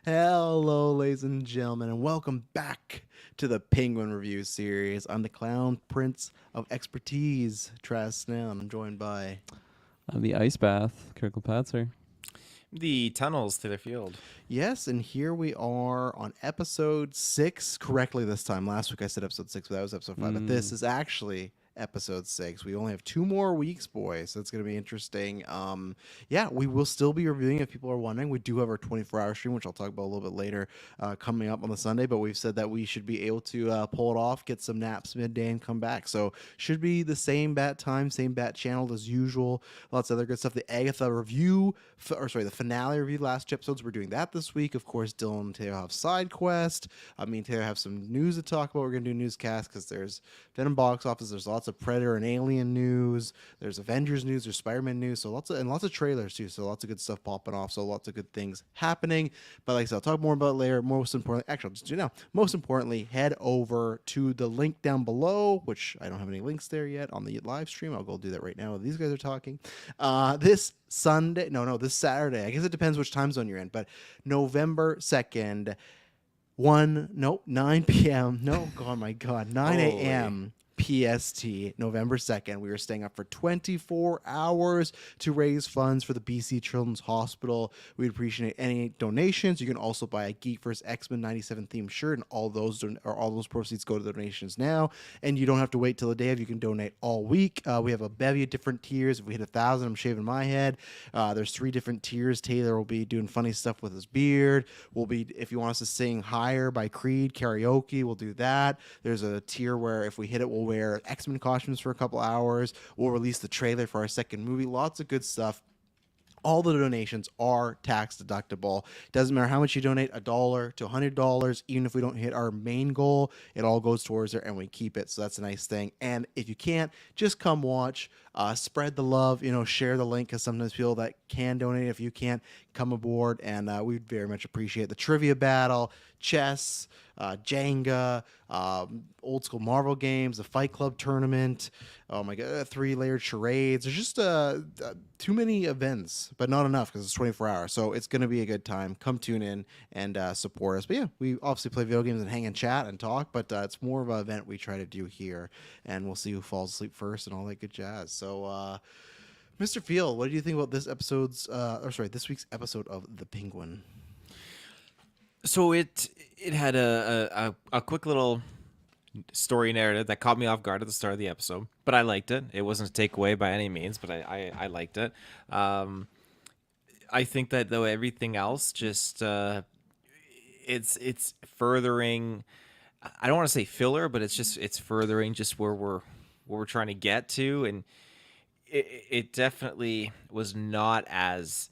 Hello, ladies and gentlemen, and welcome back to the Penguin Review series. I'm the Clown Prince of Expertise, Travis Snell, and I'm joined by... I'm the ice bath, Kirkle Patzer. The tunnels to the field. Yes, and here we are on episode 6, correctly this time. Last week I said episode 6, but that was episode 5. But this is actually episode 6. We only have 2 more weeks, boys, so it's going to be interesting. Yeah, we will still be reviewing if people are wondering. We do have our 24-hour stream, which I'll talk about a little bit later, coming up on the Sunday, but we've said that we should be able to pull it off, get some naps midday, and come back. So should be the same bat time, same bat channel as usual. Lots of other good stuff. The Agatha review, the finale review, last 2 episodes, we're doing that this week. Of course, Dylan and Taylor have side quest. Me and Taylor have some news to talk about. We're going to do a newscast because there's Venom box office, there's lots of Predator and Alien news, there's Avengers news, there's Spider-Man news, so lots of trailers too, so lots of good stuff popping off, so lots of good things happening. But like I said, I'll talk more about it later. Most importantly, actually, I'll just do it now. Most importantly, head over to the link down below, which I don't have any links there yet on the live stream. I'll go do that right now while these guys are talking. This Saturday, I guess it depends which time zone you're in, but November 2nd, 9 p.m. No, oh my God, 9 a.m. PST, November 2nd. We were staying up for 24 hours to raise funds for the BC Children's Hospital. We'd appreciate any donations. You can also buy a GeekVerse X-Men 97 themed shirt, and all those proceeds go to the donations now. And you don't have to wait till the day of. You can donate all week. We have a bevy of different tiers. If we hit 1,000, I'm shaving my head. There's 3 different tiers. Taylor will be doing funny stuff with his beard. If you want us to sing Higher by Creed karaoke, we'll do that. There's a tier where if we hit it, we'll wear X-Men costumes for a couple hours. We'll release the trailer for our second movie. Lots of good stuff. All the donations are tax deductible. Doesn't matter how much you donate, $1 to $100. Even if we don't hit our main goal, it all goes towards there and we keep it. So that's a nice thing. And if you can't, just come watch. Spread the love. Share the link because sometimes people that can donate, if you can't, come aboard. And we'd very much appreciate the trivia battle, chess, Jenga, old school Marvel games, the Fight Club tournament. Oh my God, 3-layered charades. There's just too many events, but not enough because it's 24 hours. So it's going to be a good time. Come tune in and support us. But yeah, we obviously play video games and hang and chat and talk, but it's more of an event we try to do here. And we'll see who falls asleep first and all that good jazz. So, Mr. Field, what do you think about this week's episode of The Penguin? So it had a quick little story narrative that caught me off guard at the start of the episode, but I liked it. It wasn't a takeaway by any means, but I liked it. I think that though everything else just it's furthering. I don't want to say filler, but it's furthering just where we're trying to get to, and it definitely was not as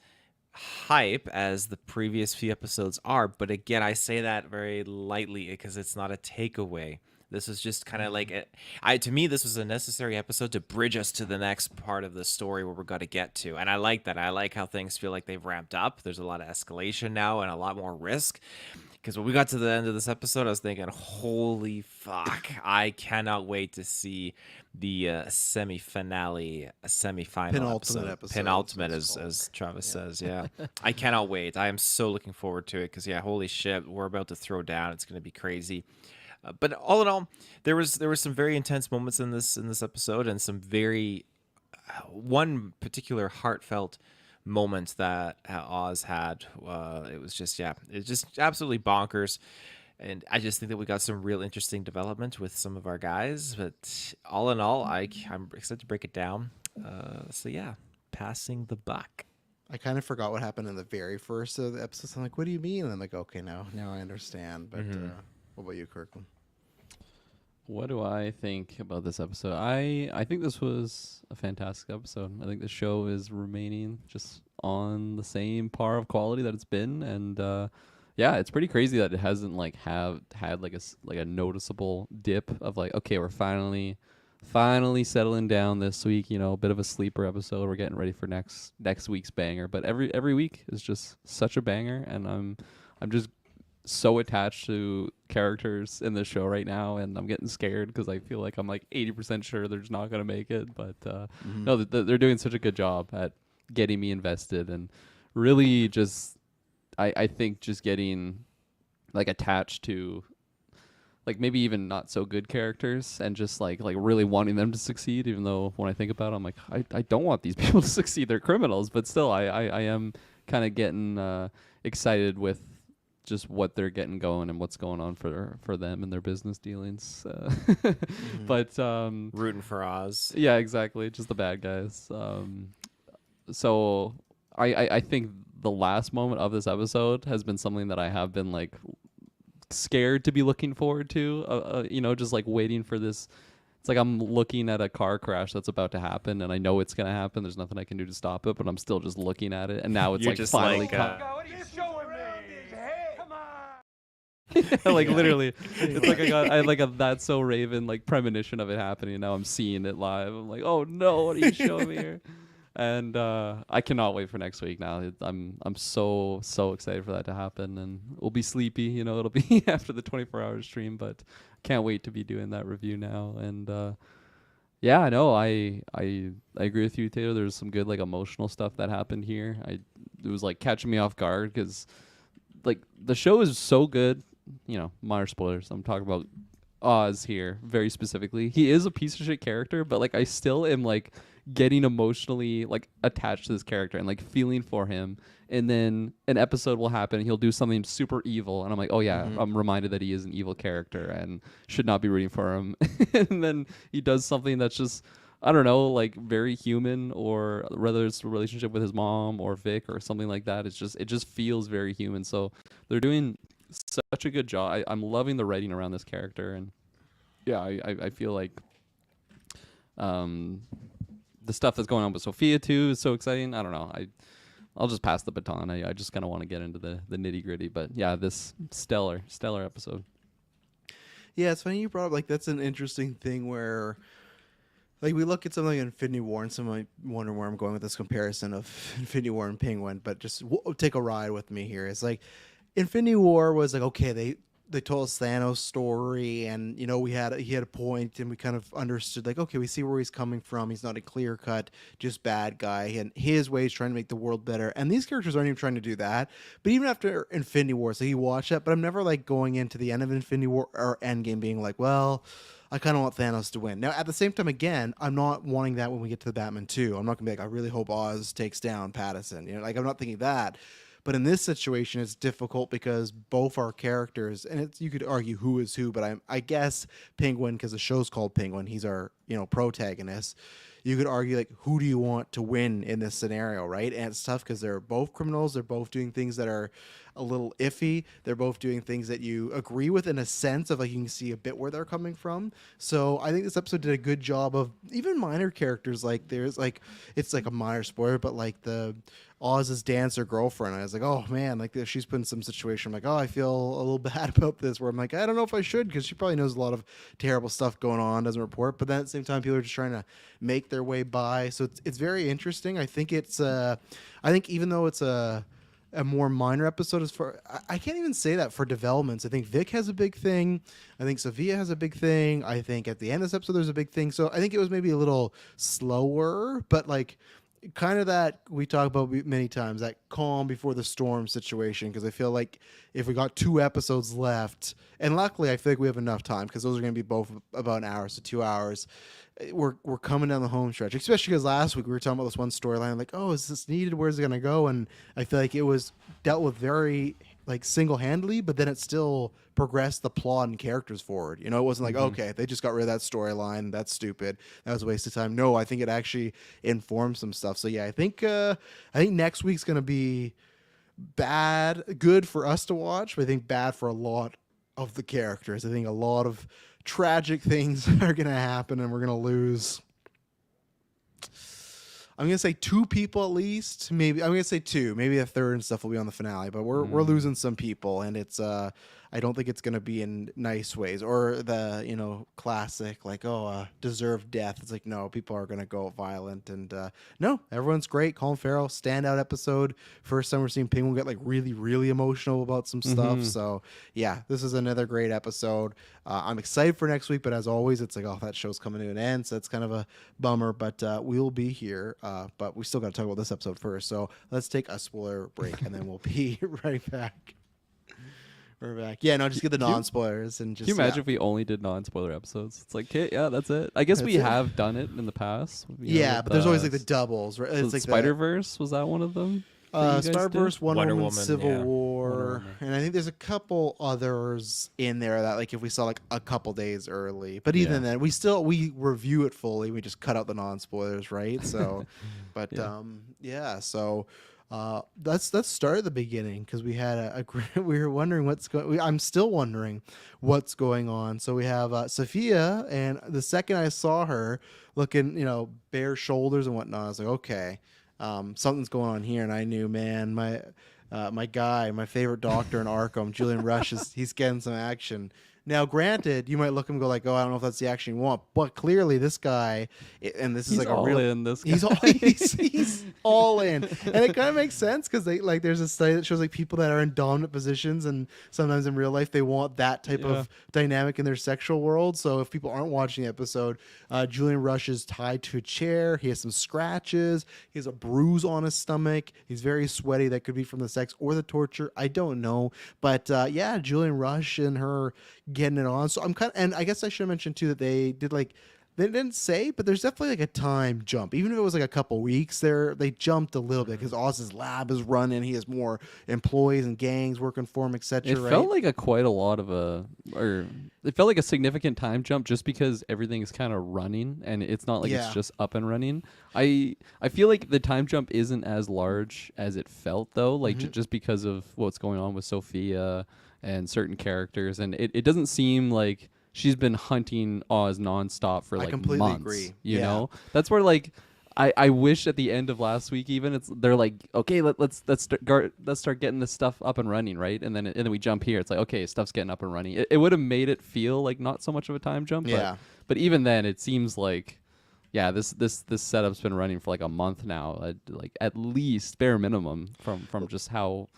hype as the previous few episodes are. But again, I say that very lightly because it's not a takeaway. This is just kind of like to me, this was a necessary episode to bridge us to the next part of the story where we're going to get to. And I like that. I like how things feel like they've ramped up. There's a lot of escalation now and a lot more risk. Because when we got to the end of this episode, I was thinking, holy fuck, I cannot wait to see the semifinal episode. Penultimate, as Travis says, yeah. I cannot wait. I am so looking forward to it because, yeah, holy shit, we're about to throw down. It's going to be crazy. But all in all, there was some very intense moments in this episode, and some very one particular heartfelt moment that Oz had. It was just it's just absolutely bonkers, and I just think that we got some real interesting development with some of our guys. But all in all, I'm excited to break it down. So yeah, passing the buck. I kind of forgot what happened in the very first of the episodes. I'm like, what do you mean? And I'm like, okay, now I understand. But what about you, Kirkland? What do I think about this episode? I think this was a fantastic episode. I think the show is remaining just on the same par of quality that it's been, and yeah, it's pretty crazy that it hasn't had like a noticeable dip of like, okay, we're finally settling down this week. A bit of a sleeper episode. We're getting ready for next week's banger. But every week is just such a banger, and I'm just so attached to characters in the show right now, and I'm getting scared because I feel like I'm like 80% sure they're just not gonna make it. But no, they're doing such a good job at getting me invested and really just I think just getting like attached to like maybe even not so good characters and just like really wanting them to succeed, even though when I think about it, I'm like I don't want these people to succeed. They're criminals, but still I am kind of getting excited with just what they're getting going and what's going on for them and their business dealings. But Rooting for Oz. yeah, exactly, just the bad guys. So I think the last moment of this episode has been something that I have been like scared to be looking forward to, just like waiting for this. It's like I'm looking at a car crash that's about to happen and I know it's going to happen. There's nothing I can do to stop it, but I'm still just looking at it, and now it's You're like just finally like, What are you showing me? Hey, come on. like literally it's like I had like a That's So Raven like premonition of it happening, and now I'm seeing it live. I'm like, oh no, what are you showing me here? And I cannot wait for next week now. I'm so excited for that to happen, and we'll be sleepy, it'll be after the 24-hour stream, but can't wait to be doing that review now. And yeah, I know I agree with you, Taylor. There's some good like emotional stuff that happened here. It was like catching me off guard because like the show is so good. Minor spoilers. I'm talking about Oz here very specifically. He is a piece of shit character, but like I still am like getting emotionally like attached to this character and like feeling for him. And then an episode will happen and he'll do something super evil, and I'm like, oh yeah, I'm reminded that he is an evil character and should not be rooting for him. And then he does something that's just, I don't know, like very human, or whether it's a relationship with his mom or Vic or something like that. It just feels very human. So they're doing such a good job. I'm loving the writing around this character, and yeah, I feel like the stuff that's going on with Sophia too is so exciting. I don't know. I'll just pass the baton. I just kind of want to get into the nitty gritty. But yeah, this stellar episode. Yeah, it's funny you brought up, like, that's an interesting thing where, like, we look at something like Infinity War, and some might wonder where I'm going with this comparison of Infinity War and Penguin, but just take a ride with me here. It's like, Infinity War was like, okay, they told us Thanos' story, and he had a point, and we kind of understood, like, okay, we see where he's coming from. He's not a clear cut just bad guy, and his way is trying to make the world better. And these characters aren't even trying to do that. But even after Infinity War, so you watch that, but I'm never like going into the end of Infinity War or Endgame being like, well, I kind of want Thanos to win. Now, at the same time, again, I'm not wanting that when we get to the Batman 2. I'm not gonna be like, I really hope Oz takes down Pattinson. Like, I'm not thinking that. But in this situation, it's difficult because both our characters, and you could argue who is who, but I guess Penguin, because the show's called Penguin, he's our protagonist. You could argue, like, who do you want to win in this scenario, right? And it's tough because they're both criminals. They're both doing things that are a little iffy. They're both doing things that you agree with in a sense of, like, you can see a bit where they're coming from. So I think this episode did a good job of even minor characters. Like, there's like, it's like a minor spoiler, but like the Oz's dancer girlfriend, I was like, oh man, like she's put in some situation. I'm like, oh, I feel a little bad about this. Where I'm like, I don't know if I should, because she probably knows a lot of terrible stuff going on, doesn't report. But then at the same time, people are just trying to make their way by. So it's very interesting. I think even though it's a more minor episode, as far I can't even say that for developments. I think Vic has a big thing. I think Sophia has a big thing. I think at the end of this episode there's a big thing. So I think it was maybe a little slower, but like kind of that we talk about many times, that calm before the storm situation. Because I feel like if we got 2 episodes left, and luckily I feel like we have enough time, because those are going to be both about an hour, so 2 hours. We're coming down the home stretch, especially because last week we were talking about this one storyline, like, oh, is this needed? Where's it going to go? And I feel like it was dealt with very like single-handedly, but then it still progressed the plot and characters forward. It wasn't like, okay, they just got rid of that storyline, that's stupid, that was a waste of time. No, I think it actually informed some stuff. So yeah, I think next week's going to be good for us to watch, but I think bad for a lot of the characters. I think a lot of tragic things are going to happen, and we're going to lose, I'm going to say 2 people at least. Maybe I'm going to say 2, maybe a third and stuff will be on the finale, but we're losing some people, and it's I I don't think it's going to be in nice ways or the, classic like, deserved death. It's like, no, people are going to go violent. And no, everyone's great. Colin Farrell, standout episode. First time we're seeing Penguin get like really, really emotional about some stuff. So yeah, this is another great episode. I'm excited for next week, but as always, it's like, oh, that show's coming to an end. So it's kind of a bummer, but we'll be here. But we still got to talk about this episode first. So let's take a spoiler break and then we'll be right back. We're back. Yeah, no, just get the non-spoilers and just. Can you imagine if we only did non-spoiler episodes? It's like, okay, yeah, that's it. I guess we have done it in the past. Yeah, but there's always like the doubles, right? It's like Spider-Verse, was that one of them? Spider-Verse, Wonder Woman, Civil yeah. War, and I think there's a couple others in there that like if we saw like a couple days early, but even then we review it fully. We just cut out the non-spoilers, right? So, but so. Let's start at the beginning because we had we were wondering what's going. I'm still wondering what's going on. So we have Sophia, and the second I saw her looking, bare shoulders and whatnot, I was like, okay, something's going on here. And I knew, man, my guy, my favorite doctor in Arkham, Julian Rush, he's getting some action. Now, granted, you might look and go like, "Oh, I don't know if that's the action you want," but clearly, this guy, and this is like a real, in this guy. he's all in, and it kind of makes sense because there's a study that shows like people that are in dominant positions, and sometimes in real life they want that type of dynamic in their sexual world. So if people aren't watching the episode, Julian Rush is tied to a chair. He has some scratches. He has a bruise on his stomach. He's very sweaty. That could be from the sex or the torture. I don't know, but Julian Rush and her getting it on. So I'm and I guess I should mention too that they didn't say, but there's definitely like a time jump. Even if it was like a couple weeks there, they jumped a little bit because Oz's lab is running. He has more employees and gangs working for him, etc. It felt like it felt like a significant time jump just because everything's kind of running and it's not like it's just up and running. I feel like the time jump isn't as large as it felt though, like just because of what's going on with Sophia and certain characters, and it doesn't seem like she's been hunting Oz nonstop for like completely months. agree. You know, that's where like I wish at the end of last week even they're like, okay, let's start getting this stuff up and running, right? And then we jump here. It's like, okay, stuff's getting up and running. It would have made it feel like not so much of a time jump. But even then, it seems like. Yeah, this setup's been running for like a month now, like at least bare minimum from just how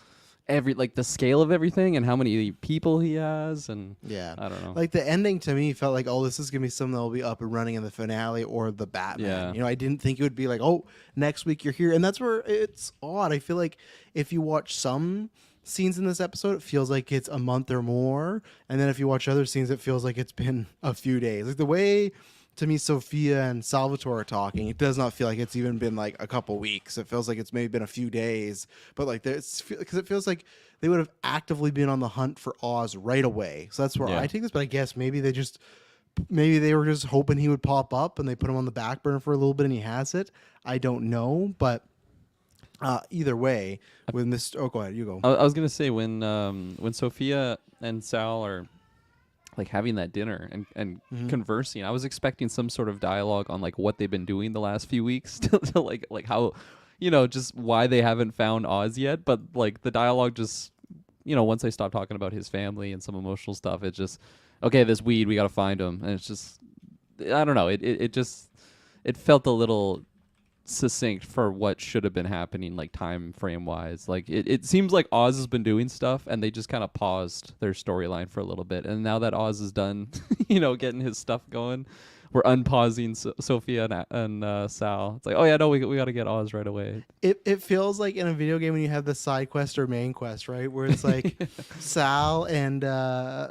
the scale of everything and how many people he has, and I don't know. Like the ending to me felt like, oh, this is gonna be something that will be up and running in the finale or the Batman. I didn't think it would be like, oh, next week you're here, and that's where it's odd. I feel like if you watch some scenes in this episode, it feels like it's a month or more, and then if you watch other scenes, it feels like it's been a few days. Like the way. To me, Sophia and Salvatore are talking. It does not feel like it's even been like a couple weeks. It feels like it's maybe been a few days. But like, because it feels like they would have actively been on the hunt for Oz right away. So that's where I take this. But I guess maybe they were just hoping he would pop up, and they put him on the back burner for a little bit, and he has it. I don't know, but either way, with Mr. Oh, go ahead. You go. I was gonna say when Sophia and Sal are like having that dinner and conversing, I was expecting some sort of dialogue on like what they've been doing the last few weeks to like how, just why they haven't found Oz yet. But like the dialogue just, once they stop talking about his family and some emotional stuff, it's just, okay, this weed, we got to find him. And it's just, I don't know. It felt a little succinct for what should have been happening, like time frame wise. Like it seems like Oz has been doing stuff and they just kind of paused their storyline for a little bit, and now that Oz is done getting his stuff going, we're unpausing Sophia and Sal. It's like, oh yeah, no, we got to get Oz right away. It feels like in a video game when you have the side quest or main quest, right, where it's like Sal and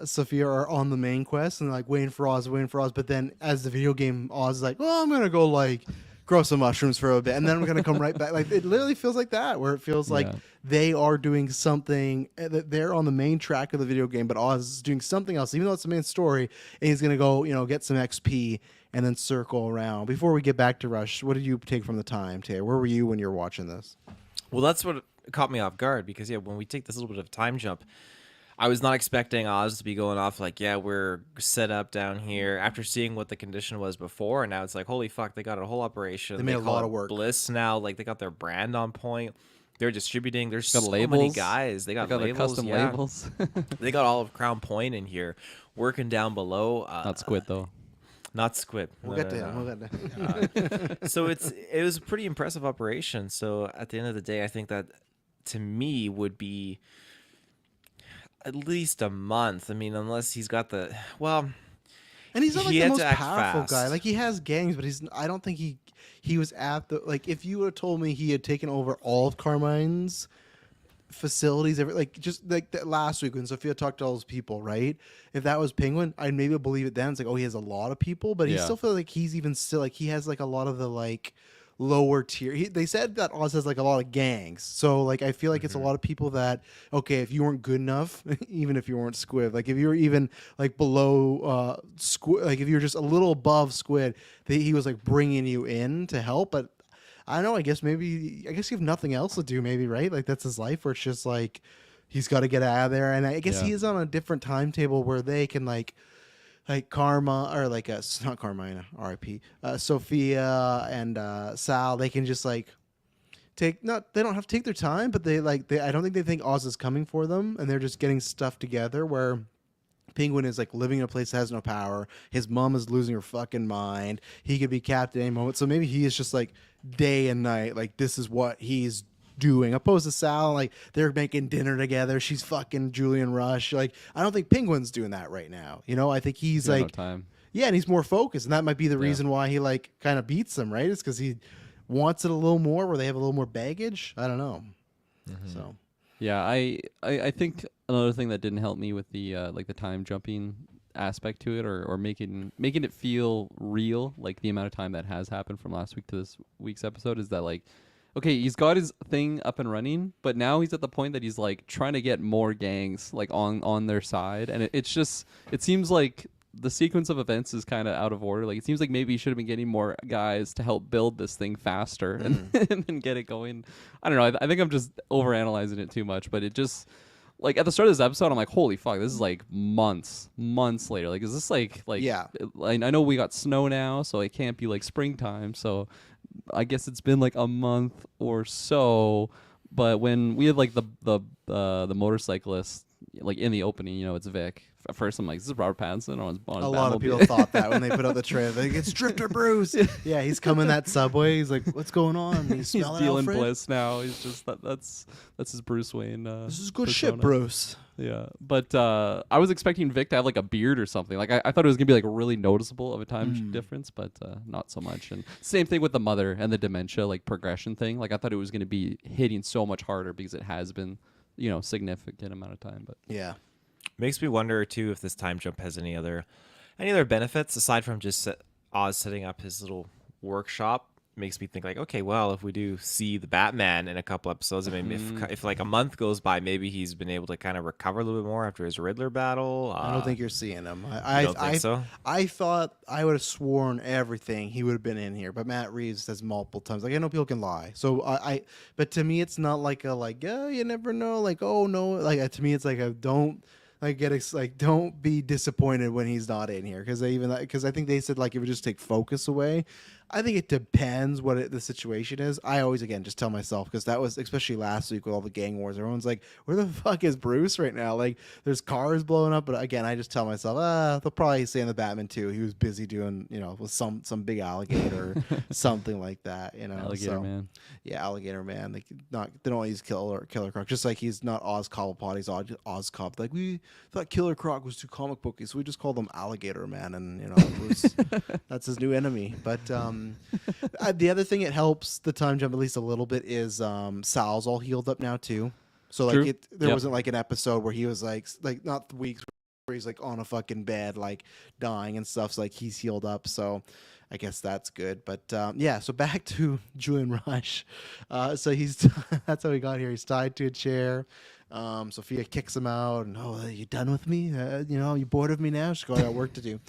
Sophia are on the main quest and like waiting for Oz, but then as the video game, Oz is like, well, I'm gonna go like grow some mushrooms for a bit, and then we're gonna come right back. Like it literally feels like that, where it feels like they are doing something. They're on the main track of the video game, but Oz is doing something else, even though it's the main story. And he's gonna go, get some XP and then circle around. Before we get back to Rush, what did you take from the time, Taylor? Where were you when you were watching this? Well, that's what caught me off guard because when we take this little bit of time jump, I was not expecting Oz to be going off like, we're set up down here after seeing what the condition was before. And now it's like, holy fuck, they got a whole operation. They made a lot of work. Bliss now, like they got their brand on point. they're distributing. There's Got so many labels. guys. They got the labels. custom yeah. labels. They got all of Crown Point in here, working down below. Not squid though. Not squid. We'll No, get no, to him. no. We'll get to him. So it was a pretty impressive operation. So at the end of the day, I think that to me would be at least a month. I mean, unless he's got the And he's not like He the had most to act powerful guy. fast. Like he has gangs, but I don't think he was at the like. If you would have told me he had taken over all of Carmine's facilities, like just like that last week when Sophia talked to all those people, right? If that was Penguin, I'd maybe believe it then. It's like, oh, he has a lot of people, but he Yeah. still feels like he's even still like he has like a lot of the like lower tier. They said that Oz has like a lot of gangs, so like I feel like it's a lot of people that okay, if you weren't good enough, even if you weren't Squid, like if you were even like below Squid, like if you were just a little above Squid, he was like bringing you in to help, but. I don't know. I guess you have nothing else to do. Maybe right. Like that's his life, where it's just like he's got to get out of there. And I guess Yeah. he is on a different timetable where they can like Karma or like not Carmina, R.I.P. Sophia and Sal. They can just like they don't have to take their time, but I don't think they think Oz is coming for them, and they're just getting stuff together where. Penguin is like living in a place that has no power. His mom is losing her fucking mind. He could be capped at any moment. So maybe he is just like day and night. Like this is what he's doing. Opposed to Sal, like they're making dinner together. She's fucking Julian Rush. Like I don't think Penguin's doing that right now. You know, I think he's Yeah, no like time. yeah, and he's more focused, and that might be the Yeah. reason why he like kind of beats them. Right? It's because he wants it a little more, where they have a little more baggage. I don't know. So. Yeah, I think another thing that didn't help me with the like the time jumping aspect to it, or making it feel real, like the amount of time that has happened from last week to this week's episode, is that like, okay, he's got his thing up and running, but now he's at the point that he's like trying to get more gangs like on their side, and it seems like the sequence of events is kind of out of order. Like it seems like maybe he should have been getting more guys to help build this thing faster and then get it going. I don't know. I think I'm just overanalyzing it too much, but it just like at the start of this episode, I'm like, holy fuck, this is like months later. Like, is this like Yeah. I know we got snow now, so it can't be like springtime. So I guess it's been like a month or so. But when we had like the motorcyclist like in the opening, you know, it's Vic. At first, I'm like, "This is Robert Pattinson on his A lot of people thought that when they put out the trailer. Like, it's Drifter Bruce. Yeah, he's coming that subway. He's like, what's going on? He's He's smelling dealing Alfred? bliss now. He's just that's his Bruce Wayne. This is good persona. shit, Bruce. Yeah, but I was expecting Vic to have like a beard or something. Like I thought it was gonna be like really noticeable of a time difference, but not so much. And same thing with the mother and the dementia like progression thing. Like I thought it was gonna be hitting so much harder because it has been, you know, significant amount of time. But Yeah. Makes me wonder too if this time jump has any other benefits aside from just Oz setting up his little workshop. Makes me think like, okay, well, if we do see the Batman in a couple episodes, I mean, if like a month goes by, maybe he's been able to kind of recover a little bit more after his Riddler battle. I don't think you're seeing him. you don't think so? I thought I would have sworn everything he would have been in here, but Matt Reeves says multiple times. Like I know people can lie, so but to me, it's not like yeah, you never know. Like oh no, like to me, it's like a don't. Like don't be disappointed when he's not in here because I think they said like it would just take focus away. I think it depends what the situation is. I always again just tell myself because that was especially last week with all the gang wars. Everyone's like, where the fuck is Bruce right now? Like there's cars blowing up, but again I just tell myself they'll probably say in the Batman too. He was busy doing with some big alligator something like that. Alligator Man. Yeah, Alligator Man. They don't use Killer Croc. Just like he's not Oz Cobblepot, he's Oz Cobb. Like we thought Killer Croc was too comic booky, so we just called him Alligator Man, and Bruce, that's his new enemy. But the other thing it helps the time jump at least a little bit is Sal's all healed up now too. So like True. there Yep. wasn't like an episode where he was like not the weeks where he's like on a fucking bed like dying and stuff. So like he's healed up. So I guess that's good. But yeah, so back to Julian Rush. So he's that's how he got here. He's tied to a chair. Sophia kicks him out, and are you done with me? You bored of me now? She's got work to do.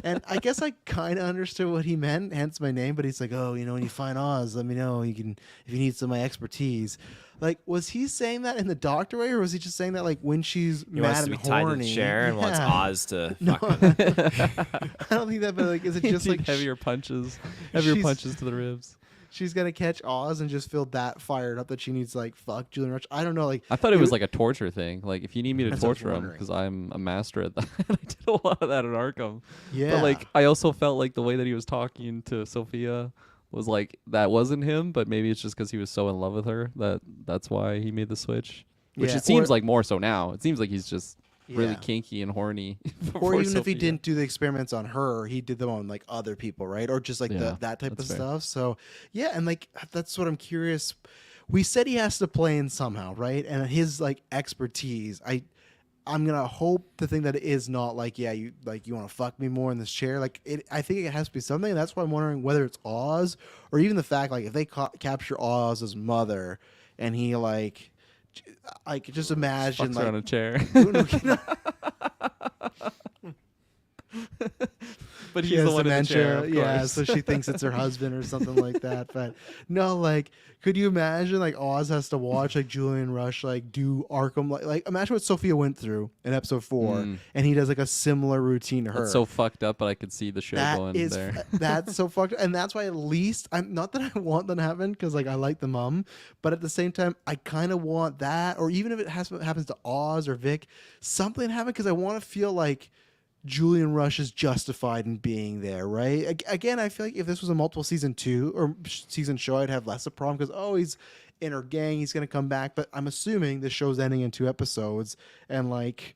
And I guess I kind of understood what he meant, hence my name. But he's like, when you find Oz, let me know. If you need some of my expertise. Like, was he saying that in the doctor way, or was he just saying that like when she's He mad wants to and be tied to horny? the chair and wants Yeah. Oz to No, fucking I don't think that. But like, is it just like heavier punches she's- to the ribs? she's gonna catch Oz and just feel that fired up that she needs to, like, fuck Julian Rush. I don't know, like I thought it was like a torture thing. Like if you need me to That's what I was torture him, wondering. because I'm a master at that. I did a lot of that in Arkham. yeah, But like I also felt like the way that he was talking to Sophia was like that wasn't him, but maybe it's just because he was so in love with her that's why he made the switch. Which Yeah, it seems or- like more so now. It seems like he's just really Yeah. kinky and horny. or for even if he Sophia. didn't do the experiments on her, he did them on like other people, right? Or just like Yeah, that type of that's fair. stuff. So yeah, and like that's what I'm curious. We said he has to play in somehow, right? And his like expertise, I'm gonna hope the thing that it is not like, yeah, you want to fuck me more in this chair. Like it, I think it has to be something. And that's why I'm wondering whether it's Oz or even the fact like if they capture Oz's mother and he like just imagine Fucks her on like a chair. But she he's has the one in the chair. dementia, Of yeah, course. so she thinks it's her husband or something like that. But no, like, could you imagine like Oz has to watch like Julian Rush like do Arkham, like imagine what Sophia went through in episode 4, and he does like a similar routine to her. That's so fucked up, but I could see the show That going is there. that's so fucked, and that's why at least I'm not that I want that to happen because like I like the mom, but at the same time I kind of want that, or even if it happens to Oz or Vic, something happen because I want to feel like Julian Rush is justified in being there, right? Again, I feel like if this was a multiple season 2 or season show, I'd have less of a problem because he's in her gang, he's gonna come back. But I'm assuming the show's ending in 2 episodes, and like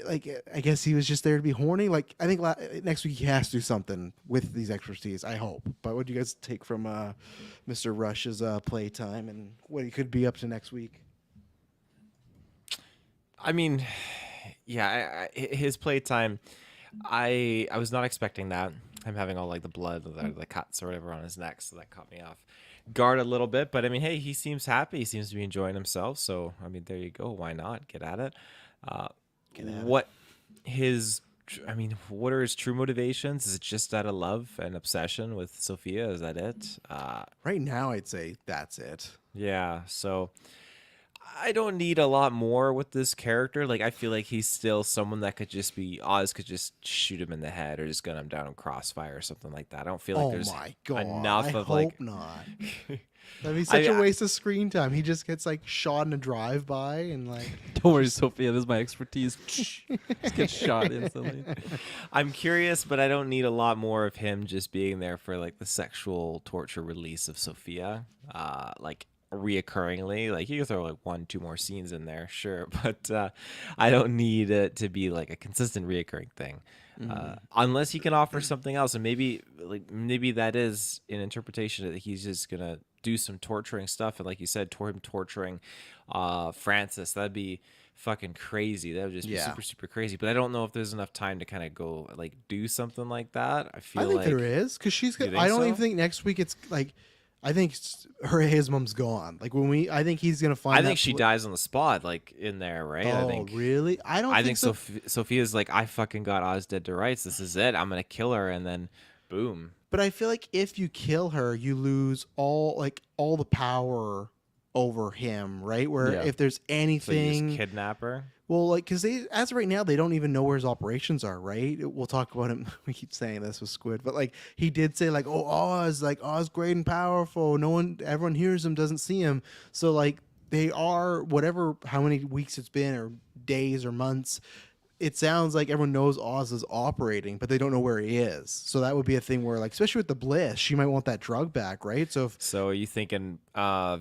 I guess he was just there to be horny. Like I think next week he has to do something with these expertise. I hope. But what do you guys take from Mr. Rush's playtime and what he could be up to next week? I mean, yeah, his playtime, I was not expecting that. I'm having all like the blood, the cuts or whatever on his neck, so that caught me off guard a little bit. But I mean, hey, he seems happy. He seems to be enjoying himself. So I mean, there you go. Why not get at it? What are his true motivations? Is it just out of love and obsession with Sophia? Is that it? Right now, I'd say that's it. Yeah. So I don't need a lot more with this character. Like, I feel like he's still someone that could just be Oz could just shoot him in the head or just gun him down in crossfire or something like that. I don't feel like there's my god! enough I of hope like. not. That'd be such a waste of screen time. He just gets like shot in a drive-by and like. Don't worry, Sophia. This is my expertise. Just get shot instantly. I'm curious, but I don't need a lot more of him just being there for like the sexual torture release of Sophia. Like reoccurringly, like you can throw like 1-2 more scenes in there, sure, but I don't need it to be like a consistent reoccurring thing. Unless he can offer something else, and maybe that is an interpretation that he's just gonna do some torturing stuff, and like you said, him torturing Francis, that'd be fucking crazy. That would just be super, super crazy. But I don't know if there's enough time to kind of go like do something like that. I feel I think like there is because she's. You think I don't so? even think next week it's like. I think his mom's gone. Like I think he's gonna find. I think she dies on the spot, like in there, right? Oh, I think. really? I think Sophia's like, I fucking got Oz dead to rights. This is it. I'm gonna kill her, and then, boom. But I feel like if you kill her, you lose all the power over him, right? Where Yeah. if there's So you anything, just kidnap her. well, like because as of right now they don't even know where his operations are, right? We'll talk about him. We keep saying this with Squid, but like he did say like, oh, Oz great and powerful. Everyone hears him, doesn't see him. So like they are how many weeks it's been or days or months. It sounds like everyone knows Oz is operating, but they don't know where he is. So that would be a thing where, like, especially with the Bliss, she might want that drug back, right? So are you thinking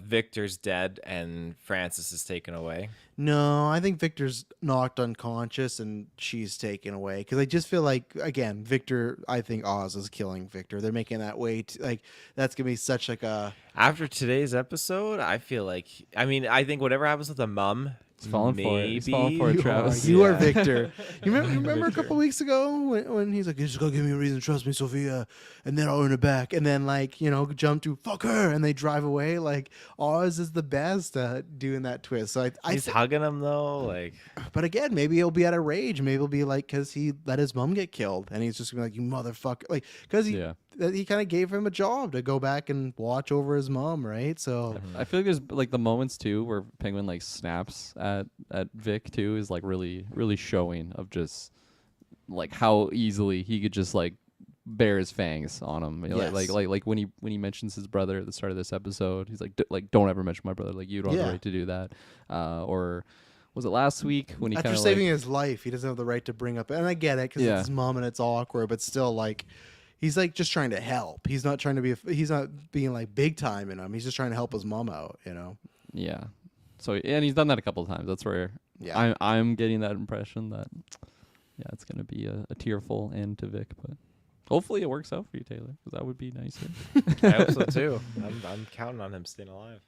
Victor's dead and Francis is taken away? No, I think Victor's knocked unconscious and she's taken away because I just feel like again, Victor. I think Oz is killing Victor. They're making that way like that's gonna be such like a. After today's episode, I feel like I think whatever happens with the mum. He's falling for it. He's falling for it, Travis. You are Yeah. Victor. You remember a couple weeks ago when he's like, "You just gotta give me a reason to trust me, Sophia, and then I'll earn it back." And then jump to fuck her, and they drive away. Like Oz is the best at doing that twist. So He's hugging him though, like. but again, maybe he'll be out of rage. Maybe he'll be like, because he let his mom get killed, and he's just gonna be like, "You motherfucker!" Like because he kind of gave him a job to go back and watch over his mom, right? So I feel like there's like the moments too where Penguin like snaps at Vic too is like really really showing of just like how easily he could just like bare his fangs on him. Yes. Like when he mentions his brother at the start of this episode, he's like, like don't ever mention my brother. Like you don't have Yeah. the right to do that. Or was it last week when he After kind of saving like, his life, he doesn't have the right to bring up. And I get it because Yeah. it's his mom and it's awkward, but still, like, he's like just trying to help. He's not trying to be. He's not being like big time in him. He's just trying to help his mom out. You know. yeah. So and he's done that a couple of times. That's where Yeah. I'm getting that impression that it's gonna be a tearful end to Vic, but hopefully it works out for you, Taylor, because that would be nicer. I hope so too. I'm counting on him staying alive.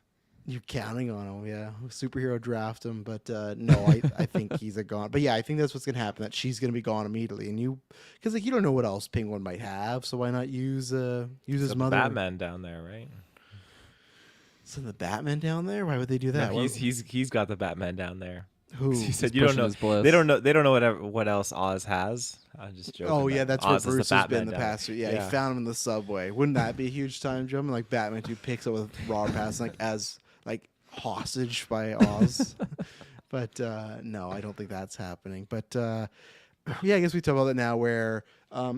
You're counting on him, yeah. Superhero draft him, but no, I think he's a gone. But yeah, I think that's what's gonna happen. That she's gonna be gone immediately, and because like you don't know what else Penguin might have, so why not use his Some mother? Batman down there, right? Send the Batman down there. Why would they do that? No, he's got the Batman down there. Who? He said He's you don't pushing know. his bliss. They don't know what else Oz has. I'm just joking. Oh yeah, that's where Oz is the Bruce has been Batman the down past. there. Yeah, he found him in the subway. Wouldn't that be a huge time jump? Like Batman 2 picks up with Robert Pattinson like as like hostage by Oz. But no, I don't think that's happening. But yeah, I guess we talk about it now. Where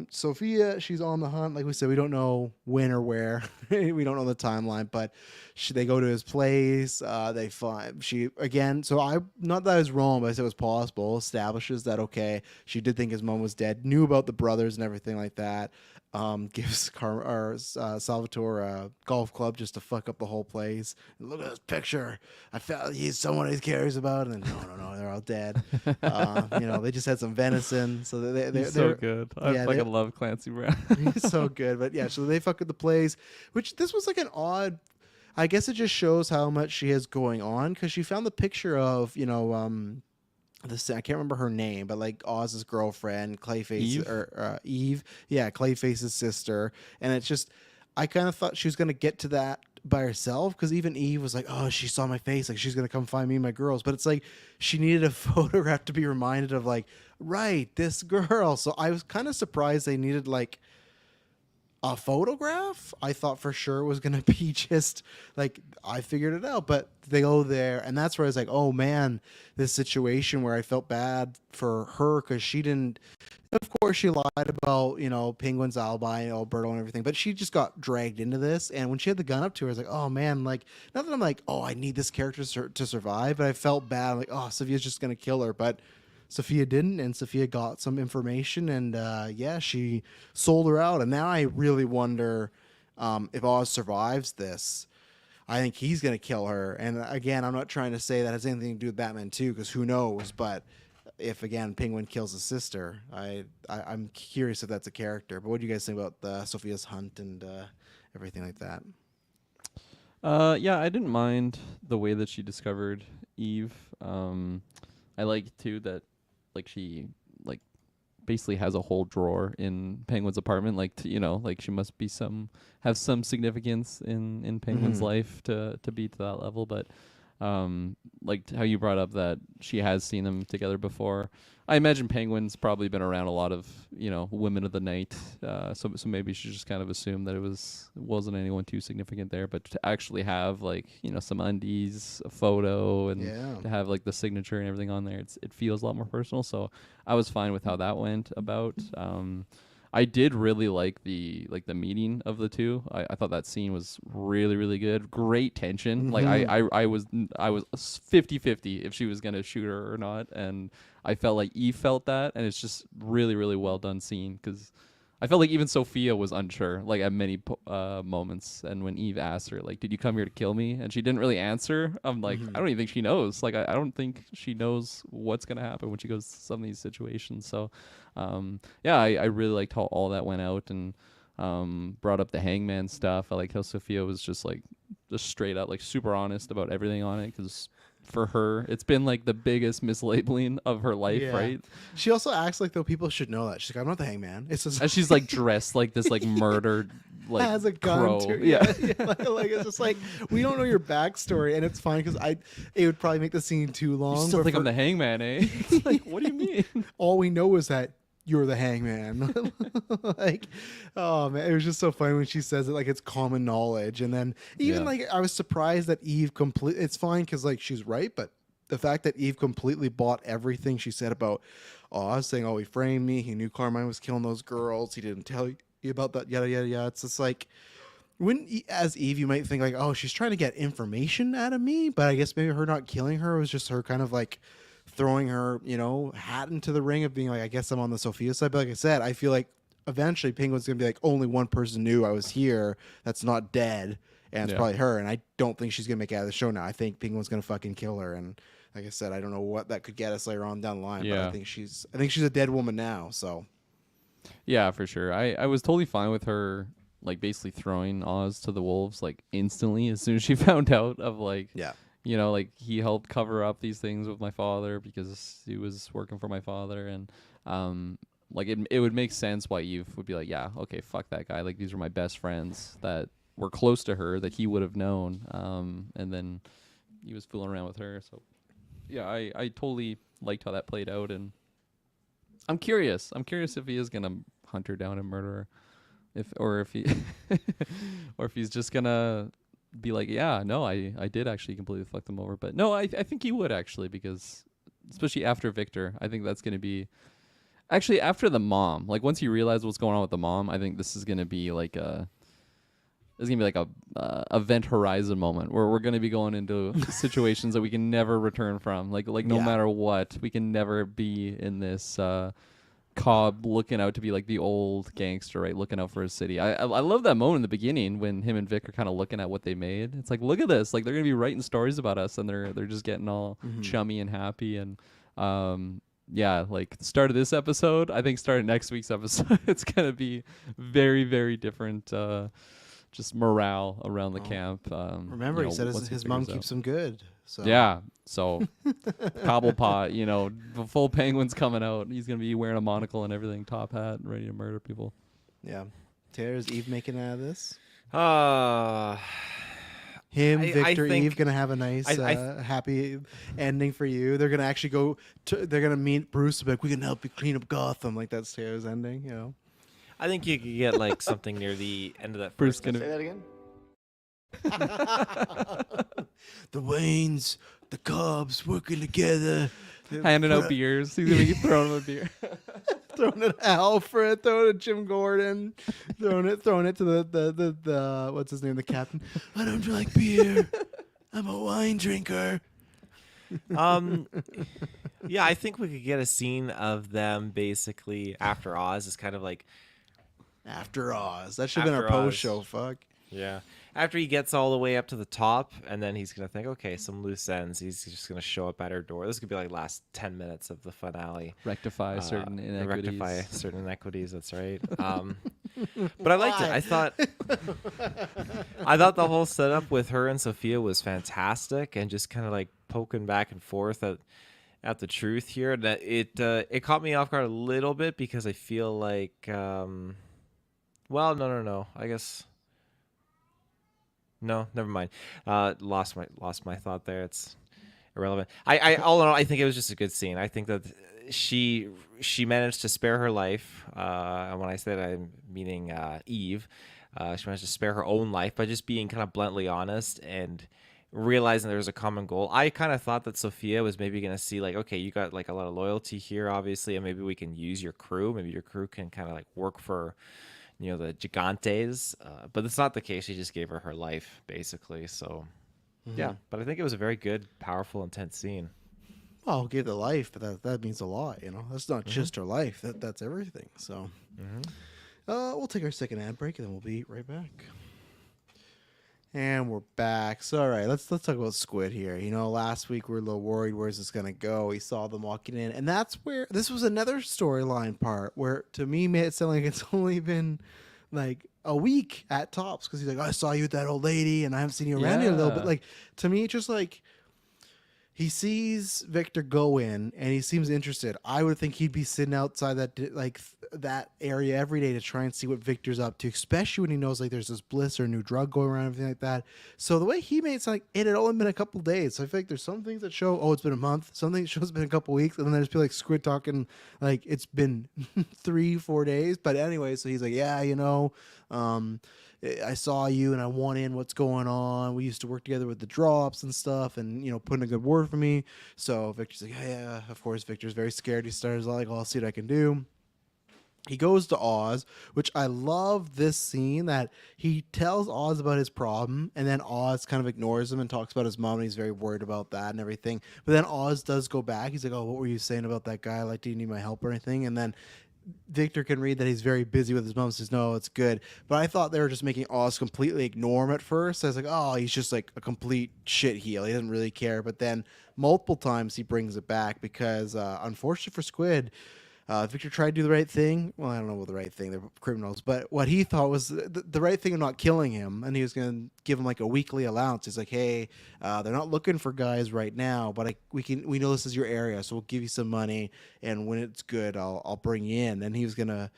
Sophia, she's on the hunt. Like we said, we don't know when or where. We don't know the timeline. But they go to his place. They find she again. So I not that I was wrong, but I said it was possible. Establishes that okay, she did think his mom was dead. Knew about the brothers and everything like that. Gives Salvatore a golf club just to fuck up the whole place. Look at this picture. I felt he's someone he cares about, and then no, they're all dead. They just had some venison, so they're He's so good. I yeah, fucking love Clancy Brown. he's so good. But yeah, so they fuck up the place, which this was like an odd. I guess it just shows how much she has going on because she found the picture of I can't remember her name, but like Oz's girlfriend, Clayface Eve? or Eve, yeah, Clayface's sister, and it's just I kind of thought she was gonna get to that by herself because even Eve was like, oh, she saw my face, like she's gonna come find me and my girls, but it's like she needed a photograph to be reminded of like, right, this girl. So I was kind of surprised they needed like a photograph. I thought for sure it was gonna be just like I figured it out, but they go there, and that's where I was like, oh man, this situation where I felt bad for her because she didn't. Of course, she lied about Penguin's alibi and Alberto and everything, but she just got dragged into this. And when she had the gun up to her, I was like, oh man, like not that I'm like, oh, I need this character to survive, but I felt bad, like, oh, Sophia's just gonna kill her, but Sophia didn't, and Sophia got some information, and she sold her out. And now I really wonder if Oz survives this. I think he's going to kill her. And again, I'm not trying to say that has anything to do with Batman 2, because who knows? But if, again, Penguin kills his sister, I'm curious if that's a character. But what do you guys think about Sophia's hunt and everything like that? Yeah, I didn't mind the way that she discovered Eve. I like too that like she like basically has a whole drawer in Penguin's apartment. Like like she must be have some significance in Penguin's life to be to that level. But like how you brought up that she has seen them together before. I imagine Penguin's probably been around a lot of women of the night, so maybe she just kind of assumed that it wasn't anyone too significant there. But to actually have like some undies, a photo, and to have like the signature and everything on there, it feels a lot more personal. So I was fine with how that went about. I did really like the meeting of the two. I thought that scene was really, really good. Great tension. Like I was 50-50 if she was gonna shoot her or not, and I felt like Eve felt that, and it's just really, really well done scene because I felt like even Sophia was unsure like at many moments, and when Eve asked her like, "Did you come here to kill me?" and she didn't really answer, I'm like, I don't even think she knows. Like I don't think she knows what's gonna happen when she goes to some of these situations. So I really liked how all that went out, and brought up the hangman stuff. I like how Sophia was just straight up like super honest about everything on it, because for her it's been like the biggest mislabeling of her life, right? She also acts like though people should know that. She's like, I'm not the hangman. It's just and she's like dressed like this like murdered like has a gun crow. too. Yeah. Like it's just like we don't know your backstory, and it's fine because it would probably make the scene too long. You still but think I'm the hangman, eh? It's like, what do you mean? all we know is that you're the hangman. Like, oh man, it was just so funny when she says it like it's common knowledge. And then even like I was surprised that Eve it's fine because like she's right, but the fact that Eve completely bought everything she said about Oz, saying, oh, he framed me, he knew Carmine was killing those girls, he didn't tell about that, yada yada yada. It's just like when as Eve, you might think like, oh, she's trying to get information out of me, but I guess maybe her not killing her was just her kind of like throwing her, hat into the ring of being like, I guess I'm on the Sophia side. But like I said, I feel like eventually Penguin's gonna be like, only one person knew I was here that's not dead, and it's Yeah. probably her. And I don't think she's gonna make it out of the show now. I think Penguin's gonna fucking kill her. And like I said, I don't know what that could get us later on down the line. But Yeah. I think she's a dead woman now. So Yeah, for sure. I was totally fine with her like basically throwing Oz to the wolves like instantly as soon as she found out of like yeah. like he helped cover up these things with my father because he was working for my father, and like it would make sense why Eve would be like, yeah, okay, fuck that guy. Like these are my best friends that were close to her that he would have known. And then he was fooling around with her. So yeah, I totally liked how that played out, and I'm curious. I'm curious if he is gonna hunt her down and murder her, if he or if he's just gonna be like, yeah, no, I did actually completely fuck them over. But no, I think he would actually, because especially after Victor, I think that's gonna be actually after the mom. Like once you realize what's going on with the mom, I think this is gonna be like a event horizon moment where we're going to be going into situations that we can never return from. Like no Yeah. matter what, we can never be in this Cobb looking out to be like the old gangster, right? Looking out for his city. I love that moment in the beginning when him and Vic are kind of looking at what they made. It's like, look at this. Like they're going to be writing stories about us, and they're just getting all chummy and happy. And yeah, like the start of this episode, I think start of next week's episode, it's going to be very, very different. Just morale around the camp. Remember, he said his mom keeps him good. So Yeah, so Cobblepot, the full Penguin's coming out. He's gonna be wearing a monocle and everything, top hat, ready to murder people. yeah. Taylor, is Eve making out of this? I Victor, think- Eve gonna have a nice, happy ending for you. They're gonna actually they're gonna meet Bruce. And be like, we can help you clean up Gotham. Like that's Taylor's ending. I think you could get like something near the end of that Bruce first. gonna Say that again? The Waynes, the Cubs working together. handing out beers. He's gonna be throwing him a beer. Throwing it at Alfred, throwing it at Jim Gordon, throwing it to the what's his name, the captain. I don't like beer. I'm a wine drinker. Yeah, I think we could get a scene of them basically after Oz is kind of like After Oz. That should have been our After Oz. post show. Fuck. after he gets all the way up to the top, and then he's gonna think, okay, some loose ends. He's just gonna show up at her door. This could be like last 10 minutes of the finale. Rectify certain inequities. Rectify certain inequities. That's right. But I liked it. I thought the whole setup with her and Sophia was fantastic, and just kind of like poking back and forth at the truth here. That it caught me off guard a little bit because I feel like, well, no. I guess. No, never mind. Lost my thought there. It's irrelevant. All in all, I think it was just a good scene. I think that she managed to spare her life. And when I say that, I'm meaning Eve. She managed to spare her own life by just being kind of bluntly honest and realizing there was a common goal. I kind of thought that Sophia was maybe going to see like, okay, you got like a lot of loyalty here, obviously, and maybe we can use your crew. Maybe your crew can kind of like work for the Gigantes, but it's not the case. She just gave her life, basically. So, yeah. But I think it was a very good, powerful, intense scene. Well, give the life, but that means a lot. That's not just her life. That's everything. So, we'll take our second ad break, and then we'll be right back. And we're back. So, all right, let's talk about Squid here. Last week we were a little worried. Where's this gonna go? We saw them walking in, and that's where this was another storyline part where, to me, made it sound like it's only been like a week at tops, because he's like, I saw you with that old lady, and I haven't seen you around here a little bit. Like, to me, it's just like he sees Victor go in, and he seems interested. I would think he'd be sitting outside that area every day to try and see what Victor's up to, especially when he knows like there's this bliss or a new drug going around, everything like that. So the way he made it sound like it had only been a couple days. So I feel like there's some things that show, oh, it's been a month. Some things show it's been a couple weeks, and then there's people like Squid talking like it's been 3-4 days. But anyway, so he's like, yeah, I saw you and I want in what's going on. We used to work together with the drops and stuff, and put in a good word for me. So Victor's like, yeah, of course. Victor's very scared. He starts like, oh, I'll see what I can do. He goes to Oz, which I love this scene that he tells Oz about his problem, and then Oz kind of ignores him and talks about his mom, and he's very worried about that and everything. But then Oz does go back. He's like, "Oh, what were you saying about that guy? Like, do you need my help or anything?" And then Victor can read that he's very busy with his mom. Says, "No, it's good." But I thought they were just making Oz completely ignore him at first. I was like, "Oh, he's just like a complete shit heel. He doesn't really care." But then multiple times he brings it back because, unfortunately for Squid, Victor tried to do the right thing. Well, I don't know what the right thing. They're criminals, but what he thought was the right thing of not killing him, and he was going to give him like a weekly allowance. He's like, "Hey, they're not looking for guys right now, but we know this is your area, so we'll give you some money, and when it's good, I'll bring you in." And he was gonna,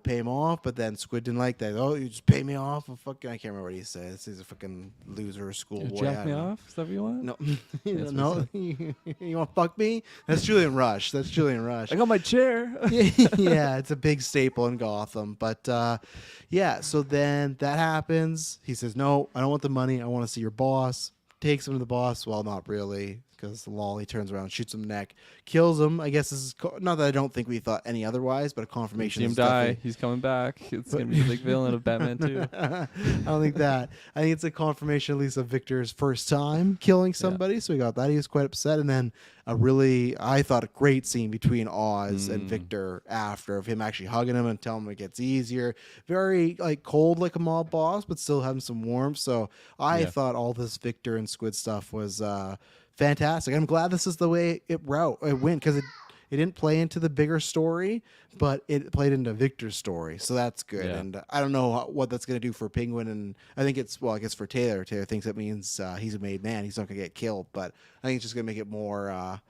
pay him off, but then Squid didn't like that. "Oh, you just pay me off?" Well, fucking, I can't remember what he says. He's a fucking loser, schoolboy. Jack me off? Is that what you want? No, That's no. You want to fuck me? That's Julian Rush. That's Julian Rush. I got my chair. Yeah, it's a big staple in Gotham. But yeah, so then that happens. He says, "No, I don't want the money. I want to see your boss." Takes him to the boss. Well, not really, because he turns around, shoots him in the neck, kills him. I guess this is not that I don't think we thought any otherwise, but a confirmation. See him is die. definitely- He's coming back. It's gonna be the big villain of Batman 2. I don't think that. I think it's a confirmation, at least, of Victor's first time killing somebody. So we got that. He was quite upset, and then I thought, a great scene between Oz and Victor after, of him actually hugging him and telling him it gets easier. Very like cold, like a mob boss, but still having some warmth. So I thought all this Victor and Squid stuff was fantastic. I'm glad this is the way it went, because it didn't play into the bigger story, but it played into Victor's story, so that's good. Yeah. And I don't know what that's going to do for Penguin, and I think I guess for Taylor. Taylor thinks that means he's a made man. He's not going to get killed, but I think it's just going to make it more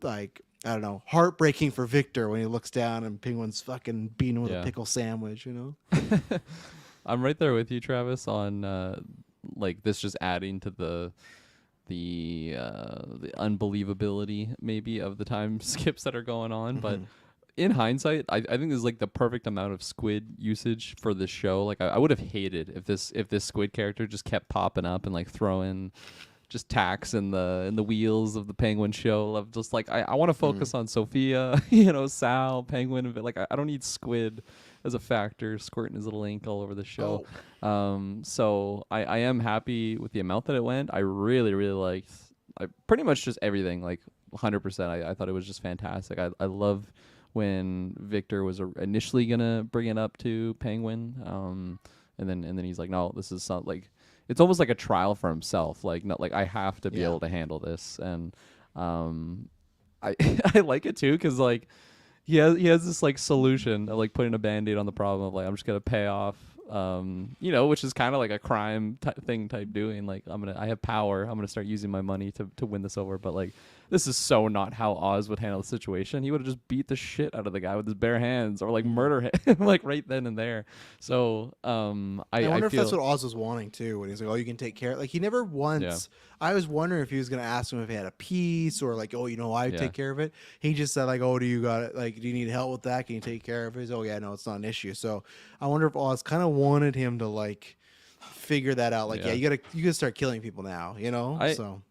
like, I don't know, heartbreaking for Victor when he looks down and Penguin's fucking beating him with a pickle sandwich, I'm right there with you, Travis, on like this just adding to the unbelievability maybe of the time skips that are going on. But in hindsight, I think this is like the perfect amount of Squid usage for this show. Like I would have hated if this Squid character just kept popping up and like throwing just tacks in the wheels of the Penguin show. Of just like I want to focus on Sophia, Sal, Penguin, but like I don't need Squid as a factor squirting his little ink all over the show. So I am happy with the amount that it went. I really, really liked pretty much just everything, like 100%. I thought it was just fantastic. I love when Victor was initially gonna bring it up to Penguin, and then he's like, "No, this is not like." It's almost like a trial for himself. Like, not like I have to be able to handle this, and I I like it too, because like he has this like solution of like putting a band-aid on the problem of like, I'm just gonna pay off, which is kind of like a crime type doing. Like, I have power. I'm gonna start using my money to win this over. But like, this is so not how Oz would handle the situation. He would have just beat the shit out of the guy with his bare hands, or like murder him like right then and there. So I wonder if feel, that's what Oz was wanting too, when he's like, "Oh, you can take care." Like, he never once. Yeah. I was wondering if he was going to ask him if he had a piece, or like, "Oh, I take care of it." He just said like, "Oh, do you got it? Like, do you need help with that? Can you take care of it?" He's, "Oh yeah, no, it's not an issue." So I wonder if Oz kind of wanted him to like figure that out. Like, you gotta start killing people now. So.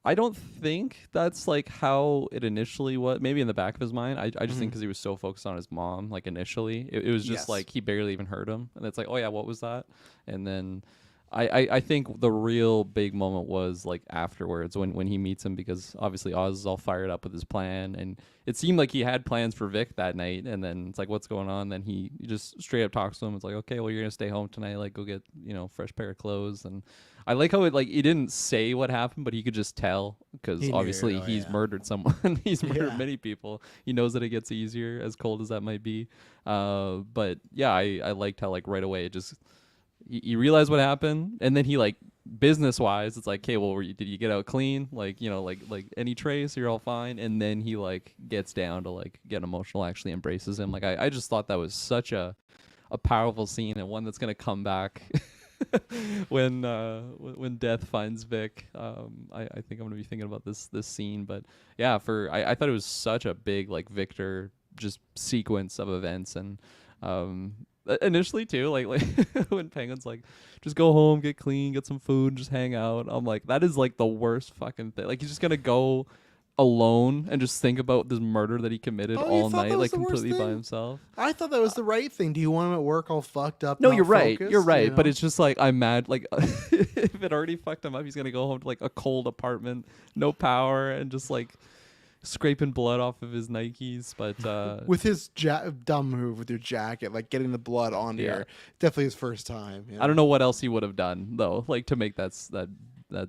I don't think that's like how it initially was. Maybe in the back of his mind. I just think because he was so focused on his mom, like initially, it was just like he barely even heard him, and it's like, oh yeah, what was that? And then I think the real big moment was like afterwards when he meets him, because obviously Oz is all fired up with his plan, and it seemed like he had plans for Vic that night, and then it's like, what's going on? Then he just straight up talks to him. It's like, okay, well, you're gonna stay home tonight, like go get fresh pair of clothes. And I like how he didn't say what happened, but he could just tell, because obviously he's murdered someone. He's murdered many people. He knows that it gets easier, as cold as that might be. But yeah, I liked how like right away it just. You realize what happened, and then he like business wise, it's like, okay, well, did you get out clean? Like, like any trace, you're all fine. And then he like gets down to like get emotional, actually embraces him. Like, I just thought that was such a powerful scene, and one that's gonna come back when death finds Vic. I think I'm gonna be thinking about this scene, but yeah, I thought it was such a big like Victor just sequence of events. And initially too, like when Penguin's like, just go home, get clean, get some food, just hang out. I'm like, that is like the worst fucking thing. Like, he's just gonna go alone and just think about this murder that he committed Oh, you all thought night, that was like the worst completely by thing? himself. I thought that was the right thing. Do you want him at work all fucked up? No, not you're right. focused, You're right. you But know? it's just like I'm mad. Like if it already fucked him up, he's gonna go home to like a cold apartment, no power, and just like scraping blood off of his Nikes. But with his dumb move with your jacket, like getting the blood on Yeah. here, definitely his first time. You I don't know what else he would have done though, like to make that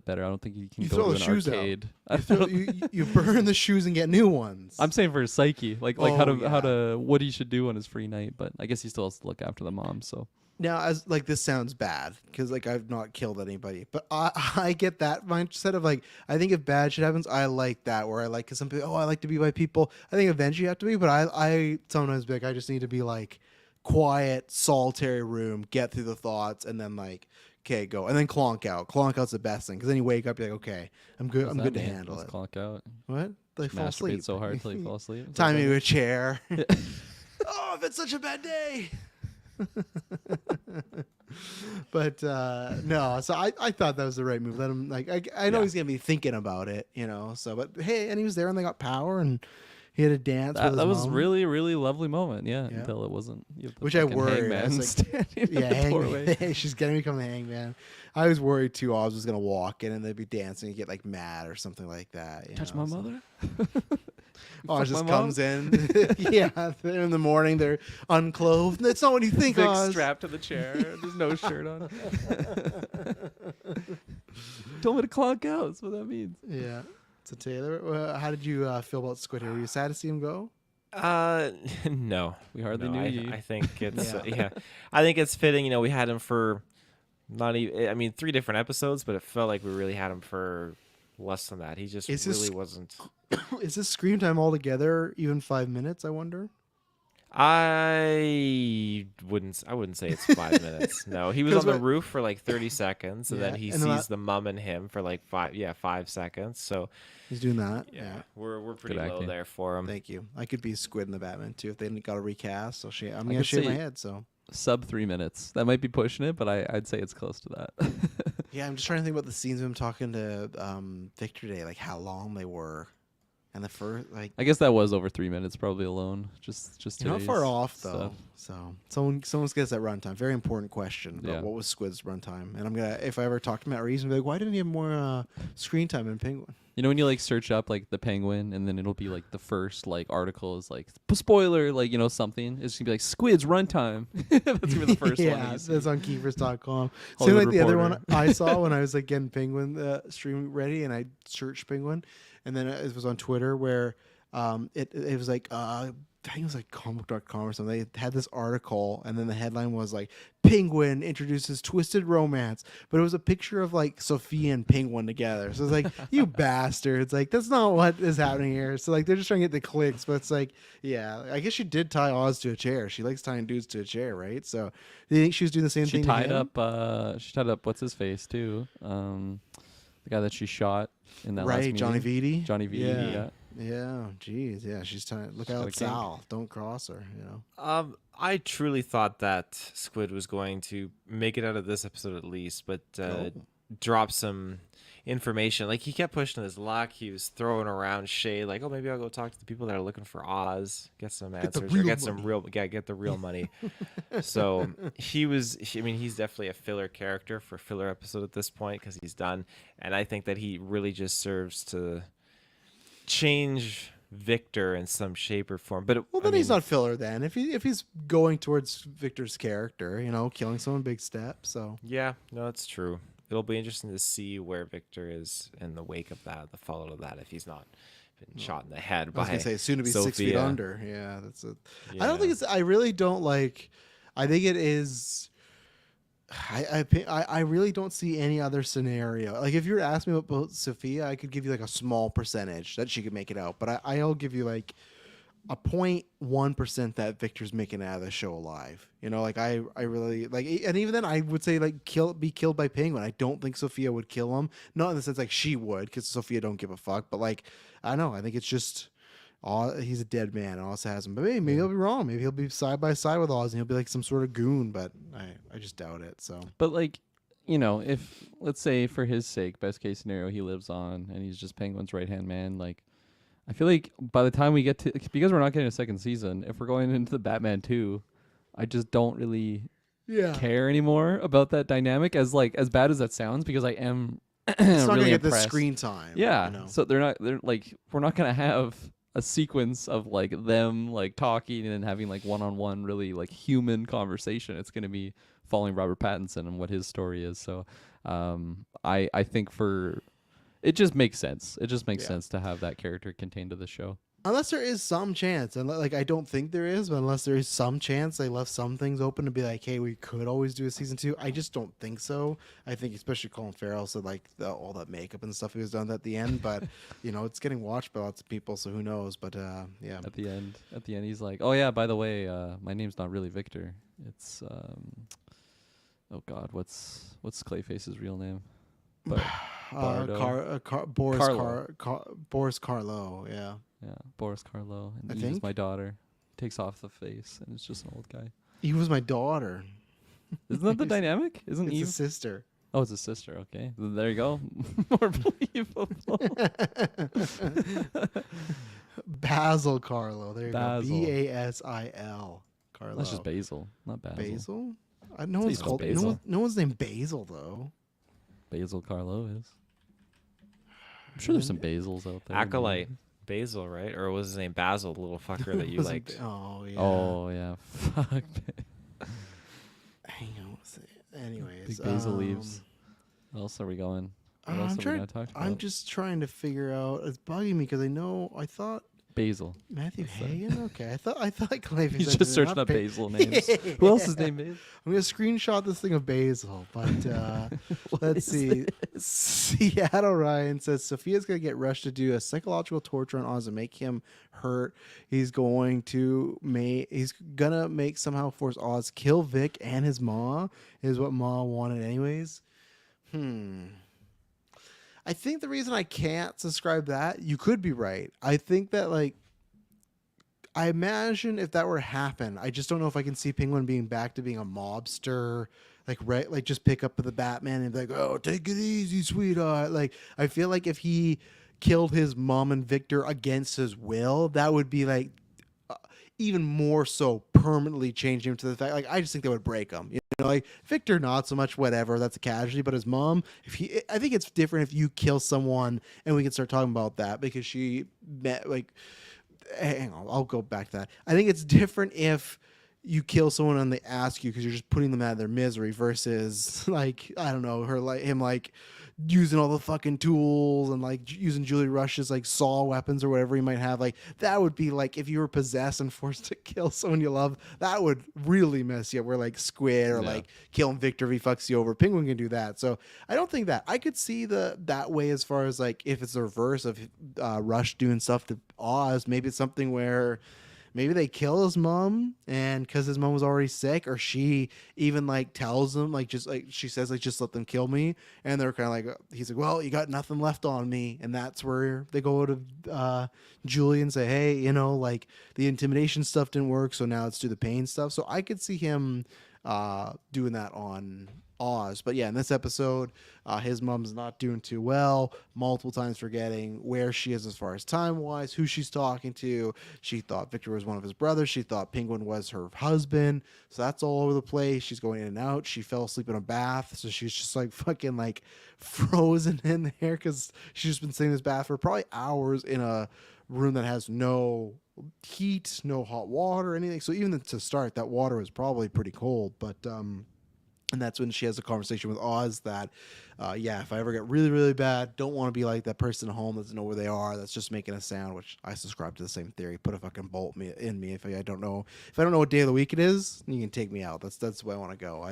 better. I don't think he can You go throw to the an shoes out. arcade. You burn the shoes and get new ones. I'm saying for his psyche, like Oh, how to what he should do on his free night. But I guess he still has to look after the mom. So Now, as like this sounds bad because like I've not killed anybody, but I get that mindset of like I think if bad shit happens, I like that where I like because some people I like to be by people. I think eventually you have to be, but I sometimes be like I just need to be like quiet, solitary room, get through the thoughts, and then like okay go, and then clonk out. Clonk out's the best thing because then you wake up, you're like okay, I'm good, what's I'm that good to mean? handle Let's it. clock out. What? Like fall Masturbate asleep so hard till you fall asleep. Is that Tie me what to that a chair. Oh, I've had such a bad day. But no, so I thought that was the right move. Let him like I know Yeah. he's gonna be thinking about it, you know. So but hey, and he was there and they got power and he had a dance with his that was mom. really really lovely moment. Yeah, Yeah. until it wasn't. You have the Which I fucking worried. I hangman was like, standing yeah, at the doorway. hangman. She's gonna become the hangman. I was worried too. Oz was gonna walk in and they'd be dancing and get like mad or something like that. You Touch know, my so- mother. Oz Fuck just my mom? comes in. Yeah, they're in the morning. They're unclothed. That's not what you think, Big Oz. strapped to the chair. There's no shirt on. Told me to clonk out. That's what that means. Yeah. So Taylor, how did you feel about Squid here? Were you sad to see him go? No, We hardly no, knew I, you. I think it's Yeah. yeah. I think it's fitting. You know, we had him for not even. I mean, 3 different episodes, but it felt like we really had him for less than that. He just Is this- really wasn't. Is this screen time altogether even 5 minutes? I wonder. I wouldn't say it's 5 minutes. No, he was 'Cause on the what- roof for like 30 seconds, and then Yeah, he and then sees the mum and him for like 5 seconds. So He's doing that. yeah, we're pretty Good low acting. there for him. Thank you. I could be Squid in the Batman too if they got a recast. So I'm I gonna could shave my say- head. So Sub 3 minutes. That might be pushing it, but I'd say it's close to that. yeah, I'm just trying to think about the scenes of him talking to Victor Day, like how long they were, and the first like. I guess that was over 3 minutes probably alone. Just You're not today's far off though. stuff. So someone gets that runtime. Very important question about Yeah. what was Squid's runtime. And I'm gonna if I ever talk to Matt Reeves, I'm gonna be like, why didn't he have more screen time in Penguin? You know when you like search up like the Penguin and then it'll be like the first like article is like spoiler like you know something it's gonna be like Squid's runtime. That's gonna be the first one. Yeah, That you see. that's on GeekVerse.com. So Hollywood like the other one Reporter. I saw when I was like getting Penguin stream ready, and I searched Penguin, and then it was on Twitter where it was like I think it was like comic.com or something. They had this article, and then the headline was like Penguin introduces twisted romance, but it was a picture of like Sophia and Penguin together. So it's like you bastards, like that's not what is happening here. So like they're just trying to get the clicks, but it's like yeah, I guess she did tie Oz to a chair. She likes tying dudes to a chair, right? So do you think she was doing the same She thing? tied to him? up. She tied up what's his face too. The guy that she shot in that last Right, meeting. Johnny Vitti. Johnny V. Yeah. Yeah, geez, yeah, she's trying. Look She's got out, a kink. Sal! Don't cross her. You know. I truly thought that Squid was going to make it out of this episode at least, but drop some information. Like he kept pushing his luck. He was throwing around shade, like, "Oh, maybe I'll go talk to the people that are looking for Oz, get some the answers, or real get some money." real, get the real money." So he was. I mean, he's definitely a filler character for a filler episode at this point because he's done, and I think that he really just serves to change Victor in some shape or form. But Well, then he's not filler. Then if he's going towards Victor's character, you know, killing someone, big step. So Yeah, no, it's true. It'll be interesting to see where Victor is in the wake of that, the fallout of that, if he's not been shot in the head I by was gonna say soon to be 6 feet Sophia. under. Yeah, that's it. Yeah. I don't think it's. I really don't like. I think it is. I really don't see any other scenario. Like if you were to ask me about Sophia, I could give you like a small percentage that she could make it out, but I'll give you like a 0.1% that Victor's making it out of the show alive. You know, like I really like, and even then I would say like be killed by Penguin. I don't think Sophia would kill him. Not in the sense like she would, because Sophia don't give a fuck. But like I don't know. I think it's just. He's a dead man. Oz has him, but maybe he'll be wrong. Maybe he'll be side by side with Oz, and he'll be like some sort of goon. But I just doubt it. So But like, you know, if let's say for his sake, best case scenario, he lives on and he's just Penguin's right hand man. Like, I feel like by the time we get to, because we're not getting a second season, if we're going into the Batman 2, I just don't really care anymore about that dynamic, as bad as that sounds, because I am It's not gonna really get the impressed. screen time. Yeah. You know? So they're like, we're not gonna have a sequence of like them like talking and having like one-on-one really like human conversation. It's gonna be following Robert Pattinson and what his story is. So I think for it just makes sense. It just makes sense to have that character contained to the show. Unless there is some chance, and like I don't think there is, but unless there is some chance they left some things open to be like, hey, we could always do a season 2. I just don't think so. I think especially Colin Farrell said like all that makeup and stuff he was done at the end, but you know it's getting watched by lots of people, so who knows? But yeah. At the end, he's like, "Oh yeah, by the way, my name's not really Victor. It's oh God, what's Clayface's real name?" But Boris Karloff. Boris Karloff, yeah. Yeah, Boris Karloff, and I Eve is think. my daughter. Takes off the face, and it's just an old guy. He was my daughter. Isn't that the dynamic? Isn't It's Eve? his sister. Oh, it's a sister. Okay, then there you go. More believable. Basil Karloff. There you Basil. go. Basil Karloff. That's just Basil, not Basil. Basil? No It's one's just called Basil. no one's named Basil though. Basil Karloff is. I'm sure there's some Basils out there. Acolyte Basil, right? Or was his name Basil, the little fucker that you Was it liked? Oh yeah. Oh yeah. Fuck. Hang on. Anyways, Big basil leaves. What else are we going? What else I'm are we trying. gonna talk about? I'm just trying to figure out. It's bugging me because I thought Basil. Matthew That's it. Hagen. Okay, I thought Clayface. He's said just it, searching not up Ba- Basil names. Who else is named Basil? I'm gonna screenshot this thing of Basil, but What let's is see. Seattle Ryan says Sophia's gonna get rushed to do a psychological torture on Oz and make him hurt. He's gonna make somehow force Oz kill Vic and his ma. Is what Ma wanted anyways. I think the reason I can't subscribe that, you could be right. I think that like I imagine if that were to happen, I just don't know if I can see Penguin being back to being a mobster, like just pick up the Batman and be like, "Oh, take it easy, sweetheart." Like I feel like if he killed his mom and Victor against his will, that would be like even more so permanently change him to the fact like I just think that would break him. You know, like Victor not so much, whatever, that's a casualty, but his mom, I think it's different if you kill someone and we can start talking about that because she met like hang on, I'll go back to that. I think it's different if you kill someone and they ask you because you're just putting them out of their misery versus like I don't know him using all the fucking tools and like using Julie Rush's like saw weapons or whatever he might have. Like that would be like if you were possessed and forced to kill someone you love, that would really mess you up. Where like Squid or like killing Victor if he fucks you over. Penguin can do that. So I don't think that I could see that way as far as like if it's the reverse of Rush doing stuff to Oz. Maybe it's something where maybe they kill his mom and because his mom was already sick, or she even like tells him like just like she says like just let them kill me, and they're kind of like he's like, well, you got nothing left on me, and that's where they go to Julie and say, hey, you know, like the intimidation stuff didn't work, so now let's do the pain stuff. So I could see him doing that on Oz. But yeah, in this episode, his mom's not doing too well, multiple times forgetting where she is as far as time-wise, who she's talking to. She thought Victor was one of his brothers. She thought Penguin was her husband. So that's all over the place. She's going in and out. She fell asleep in a bath, so she's just like fucking like frozen in there because she's just been sitting in this bath for probably hours in a room that has no heat, no hot water, anything. So even to start, that water was probably pretty cold. But and that's when she has a conversation with Oz that, if I ever get really, really bad, don't want to be like that person at home that doesn't know where they are, that's just making a sound, which I subscribe to the same theory. Put a fucking bolt in me if I don't know what day of the week it is, you can take me out. That's the way I want to go.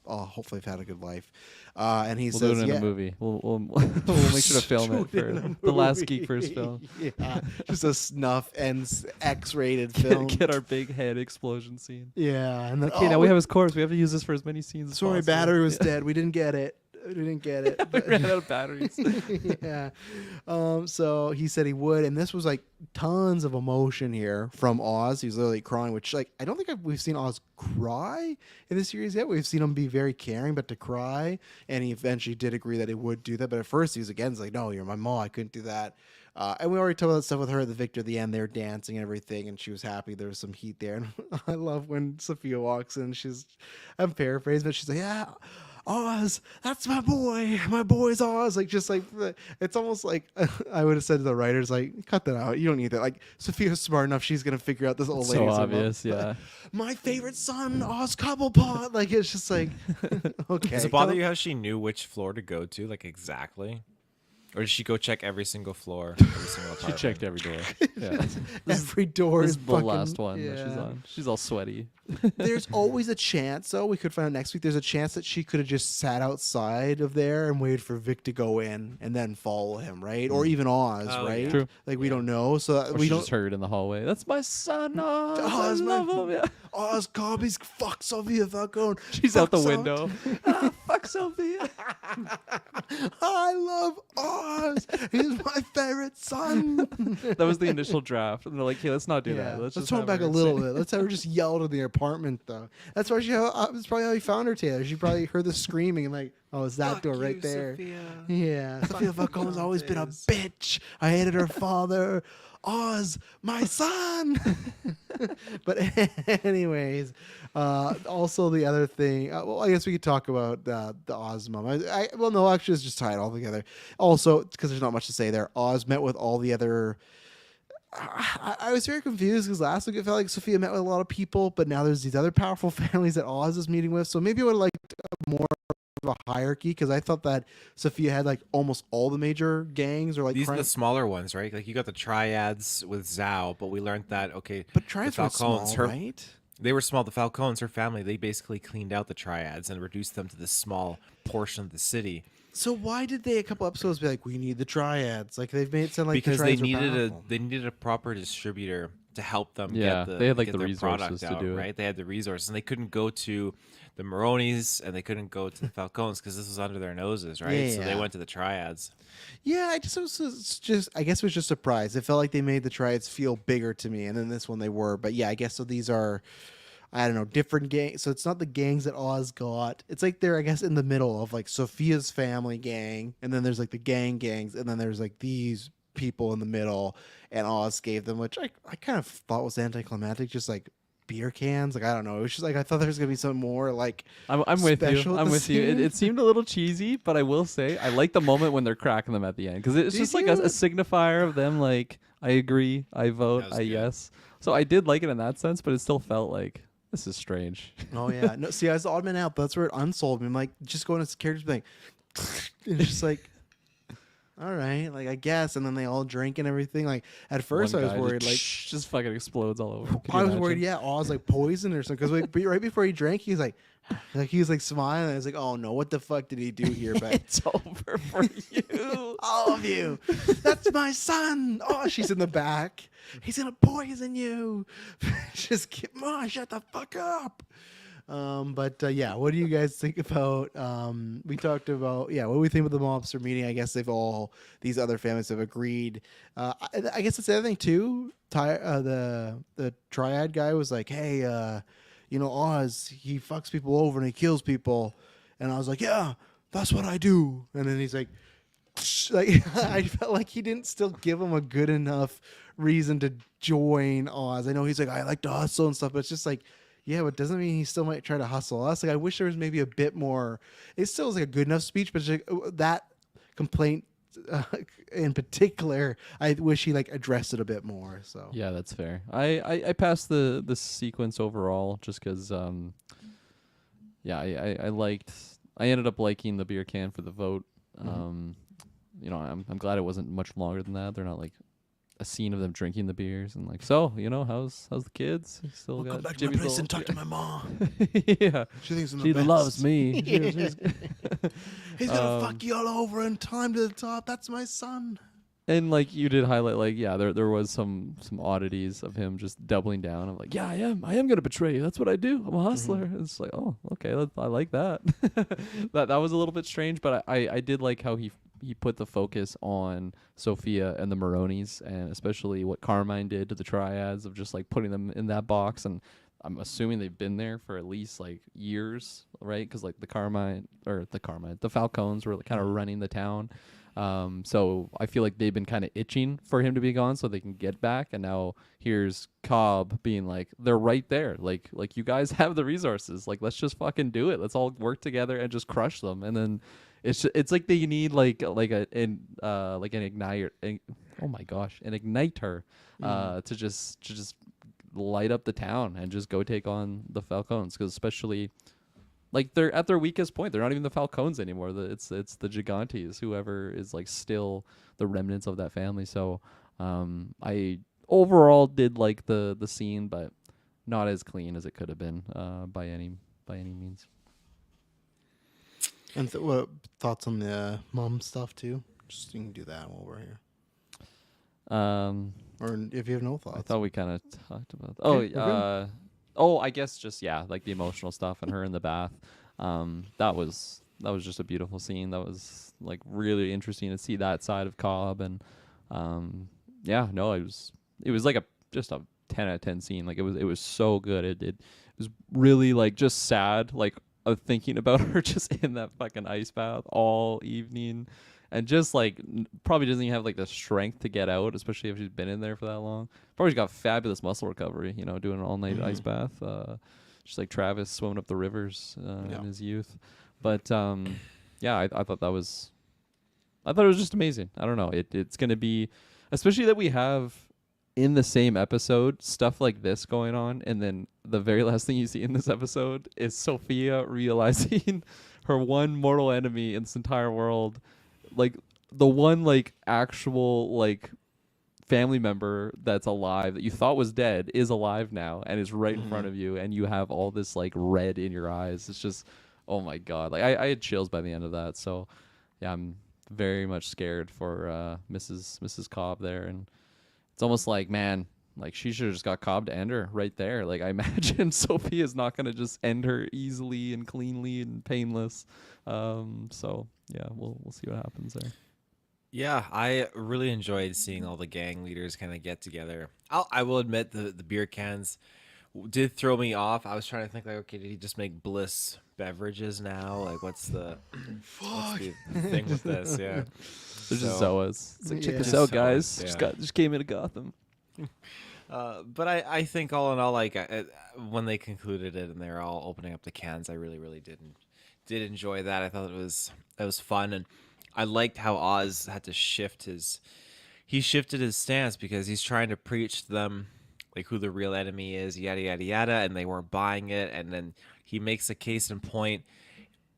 I'll hopefully have had a good life. And he We'll says, do it in a movie. We'll make sure to film it for the last GeekVerse film. Yeah, just a snuff and X-rated film. Get our big head explosion scene. Yeah, and then Okay, now we have his corpse. We have to use this for as many scenes as sorry, possible. battery was dead. We didn't get it. We ran out of batteries. Yeah. So he said he would, and this was like tons of emotion here from Oz. He's literally crying, which like I don't think we've seen Oz cry in this series yet. We've seen him be very caring, but to cry, and he eventually did agree that he would do that. But at first he was against like, no, you're my mom. I couldn't do that. And we already talked about that stuff with her, the Victor, at the end, they're dancing and everything, and she was happy there was some heat there. And I love when Sophia walks in, I'm paraphrasing, but she's like, yeah, Oz, that's my boy. My boy's Oz. Like, just like, it's almost like I would have said to the writers, like, cut that out. You don't need that. Like, Sophia's smart enough. She's going to figure out this old So lady's obvious, yeah. My favorite son, Oz Cobblepot. Like, it's just like, okay. Does it bother you how she knew which floor to go to, like exactly? Or did she go check every single floor, every single She apartment? checked every door. Yeah. Every door This is is the fucking, last one that she's yeah. on. She's all sweaty. There's always a chance, though. We could find out next week. There's a chance that she could have just sat outside of there and waited for Vic to go in and then follow him, right? Or even Oz, Oh, right? yeah. True. Like, we don't know. So Or we she don't. just heard in the hallway. That's my son, Oz. Oz, I love him. Yeah. Oz Cobby's fuck Sophia Falcone. She's out the window. Fuck Sophia. I love Oz. He's my favorite son. That was the initial draft. And they're like, hey, let's not do that. Let's just tone have back a her little say- bit. Let's have her just yell to the apartment, though. That's why that's probably how he found her, Taylor. She probably heard the screaming and like, oh, it's that door right there. Yeah, Sophia Falcone's always been a bitch. I hated her father. Oz, my son. But anyways, also the other thing. Well, I guess we could talk about the Oz mom. Well, no, actually, let's just tie it all together. Also, because there's not much to say there. Oz met with all the other. I was very confused because last week it felt like Sophia met with a lot of people, but now there's these other powerful families that Oz is meeting with. So maybe I would have liked more of a hierarchy because I thought that Sophia had like almost all the major gangs or like These are crime. the smaller ones, right? Like you got the triads with Zhao, but we learned that But triads were small, Falcones, right? they were small. The Falcones, her family, they basically cleaned out the triads and reduced them to this small portion of the city So why did they a couple episodes be like, we need the triads? Like they've made it sound like because the they triads were needed powerful. they needed a proper distributor to help them Yeah, get they had, like, get the their resources product to out, do it. right? They had the resources, and they couldn't go to the Maronis and they couldn't go to the Falcones because this was under their noses, right? So they Yeah. went to the triads. Yeah, I guess it was just surprised. It felt like they made the triads feel bigger to me, and then this one they were. But yeah, I guess so. These are, I don't know, different gangs. So it's not the gangs that Oz got. It's like they're, I guess, in the middle of like Sophia's family gang, and then there's like the gangs, and then there's like these people in the middle, and Oz gave them, which I kind of thought was anticlimactic, just like beer cans. Like I don't know, it was just like I thought there was gonna be some more like. I'm with special you. at I'm the with you. scene. It seemed a little cheesy, but I will say I like the moment when they're cracking them at the end because it's Did just like a you? signifier of them. Like I agree, I vote, That was I good. yes. So I did like it in that sense, but it still felt like this is strange. Oh yeah, no. See, I was the odd man out. But that's where it unsold me. I'm like, just going to characters, being like, and it's just like, all right, like I guess. And then they all drink and everything. Like at first, One I was guy worried, just fucking explodes all over. Could you I was worried, imagine? yeah, Oz like poison or something. Because right before he drank, he was like he was like smiling. I was like, oh no, what the fuck did he do here? But It's over for you. all of you, that's my son. Oh, she's in the back. He's gonna poison you. Just Ma, shut the fuck up. But yeah, what do you guys think about? We talked about what do we think about the mobster meeting? I guess these other families have agreed. I guess it's the other thing too. The triad guy was like, hey, Oz, he fucks people over and he kills people, and I was like, yeah, that's what I do. And then he's like, I felt like he didn't still give him a good enough reason to join Oz. I know he's like, I like to hustle and stuff, but it's just like, yeah, but doesn't mean he still might try to hustle us. Like, I wish there was maybe a bit more. It still was like a good enough speech, but just, that complaint in particular, I wish he like addressed it a bit more. So Yeah, that's fair. I passed the sequence overall just because I ended up liking the beer can for the vote. I'm glad it wasn't much longer than that. They're not like a scene of them drinking the beers and like, so how's the kids? You still go got back to my Jimmy's place little- and talk to my mom. Yeah, She thinks I'm the she best. loves me. He's gonna fuck you all over and climb to the top. That's my son. And like you did highlight, like there was some oddities of him just doubling down. I'm like, yeah, I am gonna betray you. That's what I do. I'm a hustler. It's like, oh, okay, I like that. that was a little bit strange, but I did like how he put the focus on Sophia and the Maronis, and especially what Carmine did to the triads of just like putting them in that box. And I'm assuming they've been there for at least like years, right? Because like the Falcones were kind of running the town. So I feel like they've been kind of itching for him to be gone so they can get back. And now here's Cobb being like, they're right there. Like you guys have the resources. Like, let's just fucking do it. Let's all work together and just crush them. And then it's like they need like an igniter. Oh my gosh, an igniter to just light up the town and just go take on the Falcons, because especially like they're at their weakest point. They're not even the Falcons anymore. It's the Gigantes, whoever is like still the remnants of that family. So I overall did like the scene, but not as clean as it could have been by any means. And what thoughts on the mom stuff too? Just you can do that while we're here. Or if you have no thoughts. I thought we kind of talked about that. Okay, we're good. I guess just like the emotional stuff and her in the bath. That was just a beautiful scene. That was like really interesting to see that side of Cobb, and it was like just a 10 out of 10 scene. Like it was so good. It was really like just sad, like of thinking about her just in that fucking ice bath all evening. And just like probably doesn't even have like the strength to get out, especially if she's been in there for that long. Probably got fabulous muscle recovery, doing an all night ice bath. Just like Travis swimming up the rivers in his youth. But I thought it was just amazing. I don't know. It's gonna be, especially that we have in the same episode stuff like this going on, and then the very last thing you see in this episode is Sophia realizing her one mortal enemy in this entire world. Like the one like actual like family member that's alive that you thought was dead is alive now and is right in front of you, and you have all this like red in your eyes. It's just, oh my god. Like I had chills by the end of that. So yeah, I'm very much scared for Mrs. Cobb there, and it's almost like, man, like she should have just got Cobb to end her right there. Like I imagine Sophie is not gonna just end her easily and cleanly and painless. So yeah, we'll see what happens there. Yeah, I really enjoyed seeing all the gang leaders kind of get together. I will admit the beer cans did throw me off. I was trying to think like, okay, did he just make Bliss beverages now? Like, what's the thing with this? Yeah, They're just Zoas. It's like, check this Yeah. out, guys. Zoas, yeah. Just came into Gotham. But I think all in all, like when they concluded it and they were all opening up the cans, I really did enjoy that. I thought it was fun, and I liked how Oz had to shifted his stance because he's trying to preach to them like who the real enemy is, yada yada yada, and they weren't buying it. And then he makes a case in point,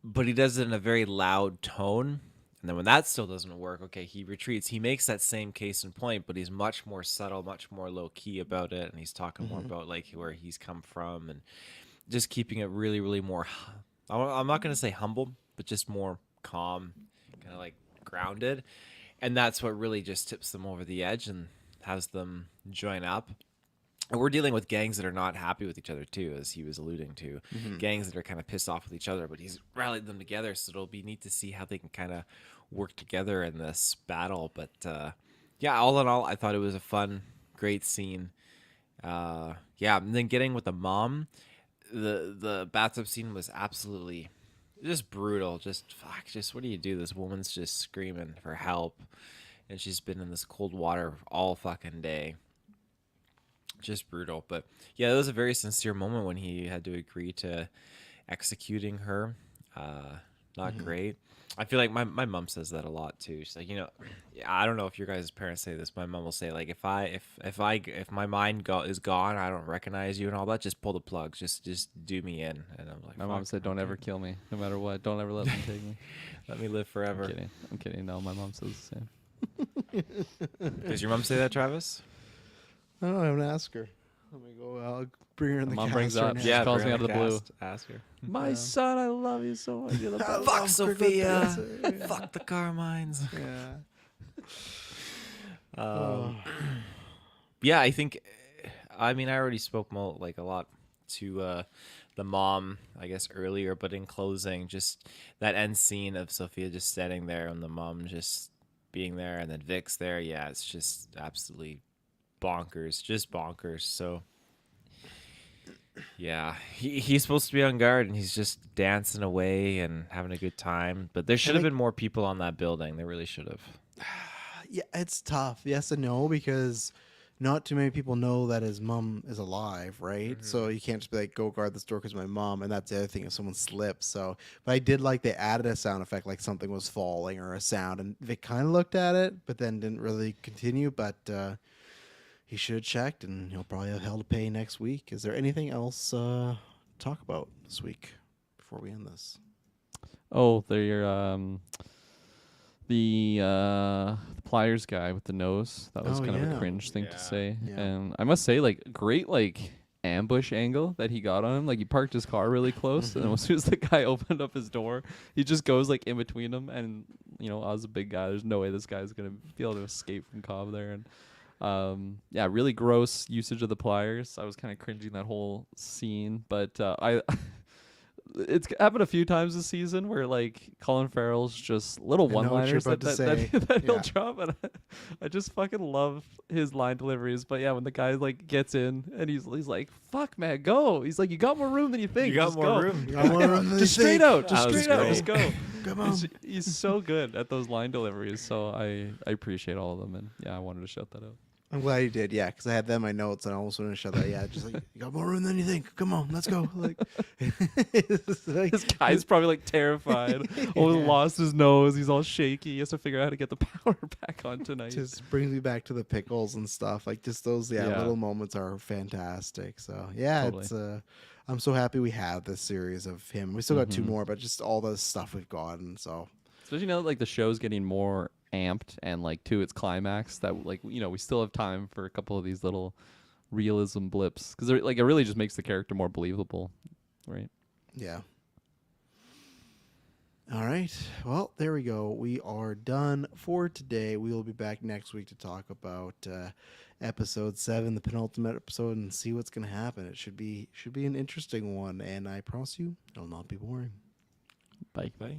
but he does it in a very loud tone. And then when that still doesn't work, okay, he retreats. He makes that same case in point, but he's much more subtle, much more low key about it, and he's talking more about like where he's come from and just keeping it really, really more. I'm not gonna say humble, but just more calm, kind of like grounded, and that's what really just tips them over the edge and has them join up. And we're dealing with gangs that are not happy with each other too, as he was alluding to. Gangs that are kind of pissed off with each other, but he's rallied them together, so it'll be neat to see how they can kind of work together in this battle. But yeah, all in all, I thought it was a fun, great scene. And then getting with the mom, the bathtub scene was absolutely just brutal. Just what do you do? This woman's just screaming for help, and she's been in this cold water all fucking day. Just brutal. But yeah, it was a very sincere moment when he had to agree to executing her. Not great. I feel like my mom says that a lot too. She's like, I don't know if your guys' parents say this. My mom will say like, if my mind is gone, I don't recognize you and all that. Just pull the plugs. Just do me in. And I'm like, My mom said, "Don't ever kill me, no matter what. Don't ever let them take me." let me live forever. I'm kidding. No, my mom says the same. Does your mom say that, Travis? I don't know. I haven't asked her. Let me go. I'll bring her in the Mom cast brings right up. now. She calls me bring out of the her blue. cast. Ask her. My son, I love you so much. You're the best. Fuck Sophia. Yeah. Fuck the Carmines. Yeah. Yeah, I think. I mean, I already spoke a lot to the mom, I guess, earlier, but in closing, just that end scene of Sophia just standing there and the mom just being there, and then Vic's there. Yeah, it's just absolutely bonkers, just bonkers. So Yeah, he's supposed to be on guard, and he's just dancing away and having a good time. But there should have been more people on that building. There really should have. Yeah, it's tough. Yes and no, because not too many people know that his mom is alive, right? So you can't just be like, go guard this door because my mom. And that's the other thing if someone slips. So, but I did like they added a sound effect like something was falling or a sound, and they kind of looked at it, but then didn't really continue. But he should have checked, and he'll probably have hell to pay next week. Is there anything else to talk about this week before we end this? Oh, they're the pliers guy with the nose. That was Oh, kind of yeah. a cringe thing Yeah. to say. Yeah. And I must say, like, great like ambush angle that he got on him. Like, he parked his car really close, and then as soon as the guy opened up his door, he just goes like in between them. And you know, I was a big guy. There's no way this guy's gonna be able to escape from Cobb there. And yeah, really gross usage of the pliers. I was kind of cringing that whole scene, but I. It's happened a few times this season where like Colin Farrell's just little I know what you're one-liners about to say. that he'll Yeah. drop, and I just fucking love his line deliveries. But yeah, when the guy like gets in and he's like, "Fuck man, go!" He's like, "You got more room than you think. You got Just more go. room. You got more room than Just you straight think." out, just That was straight out, great. just go." Come on. He's so good at those line deliveries. So I appreciate all of them, and yeah, I wanted to shout that out. I'm glad you did, yeah, because I had them in my notes and I almost wanted to shout that. Yeah, just like, you got more room than you think. Come on, let's go. Like, it's like- This guy's probably like terrified. Almost lost his nose. He's all shaky. He has to figure out how to get the power back on tonight. just brings me back to the pickles and stuff. Like, just those, Yeah. little moments are fantastic. So, yeah, Totally. it's, I'm so happy we have this series of him. We still got two Mhm. more, but just all the stuff we've gotten. So, Especially now that like the show's getting more amped and like to its climax, that like you know we still have time for a couple of these little realism blips because like it really just makes the character more believable, right? yeah. All right. Well, there we go. We are done for today. We will be back next week to talk about episode 7, the penultimate episode, and see what's going to happen. It should be an interesting one, and I promise you, it'll not be boring. Bye. Bye.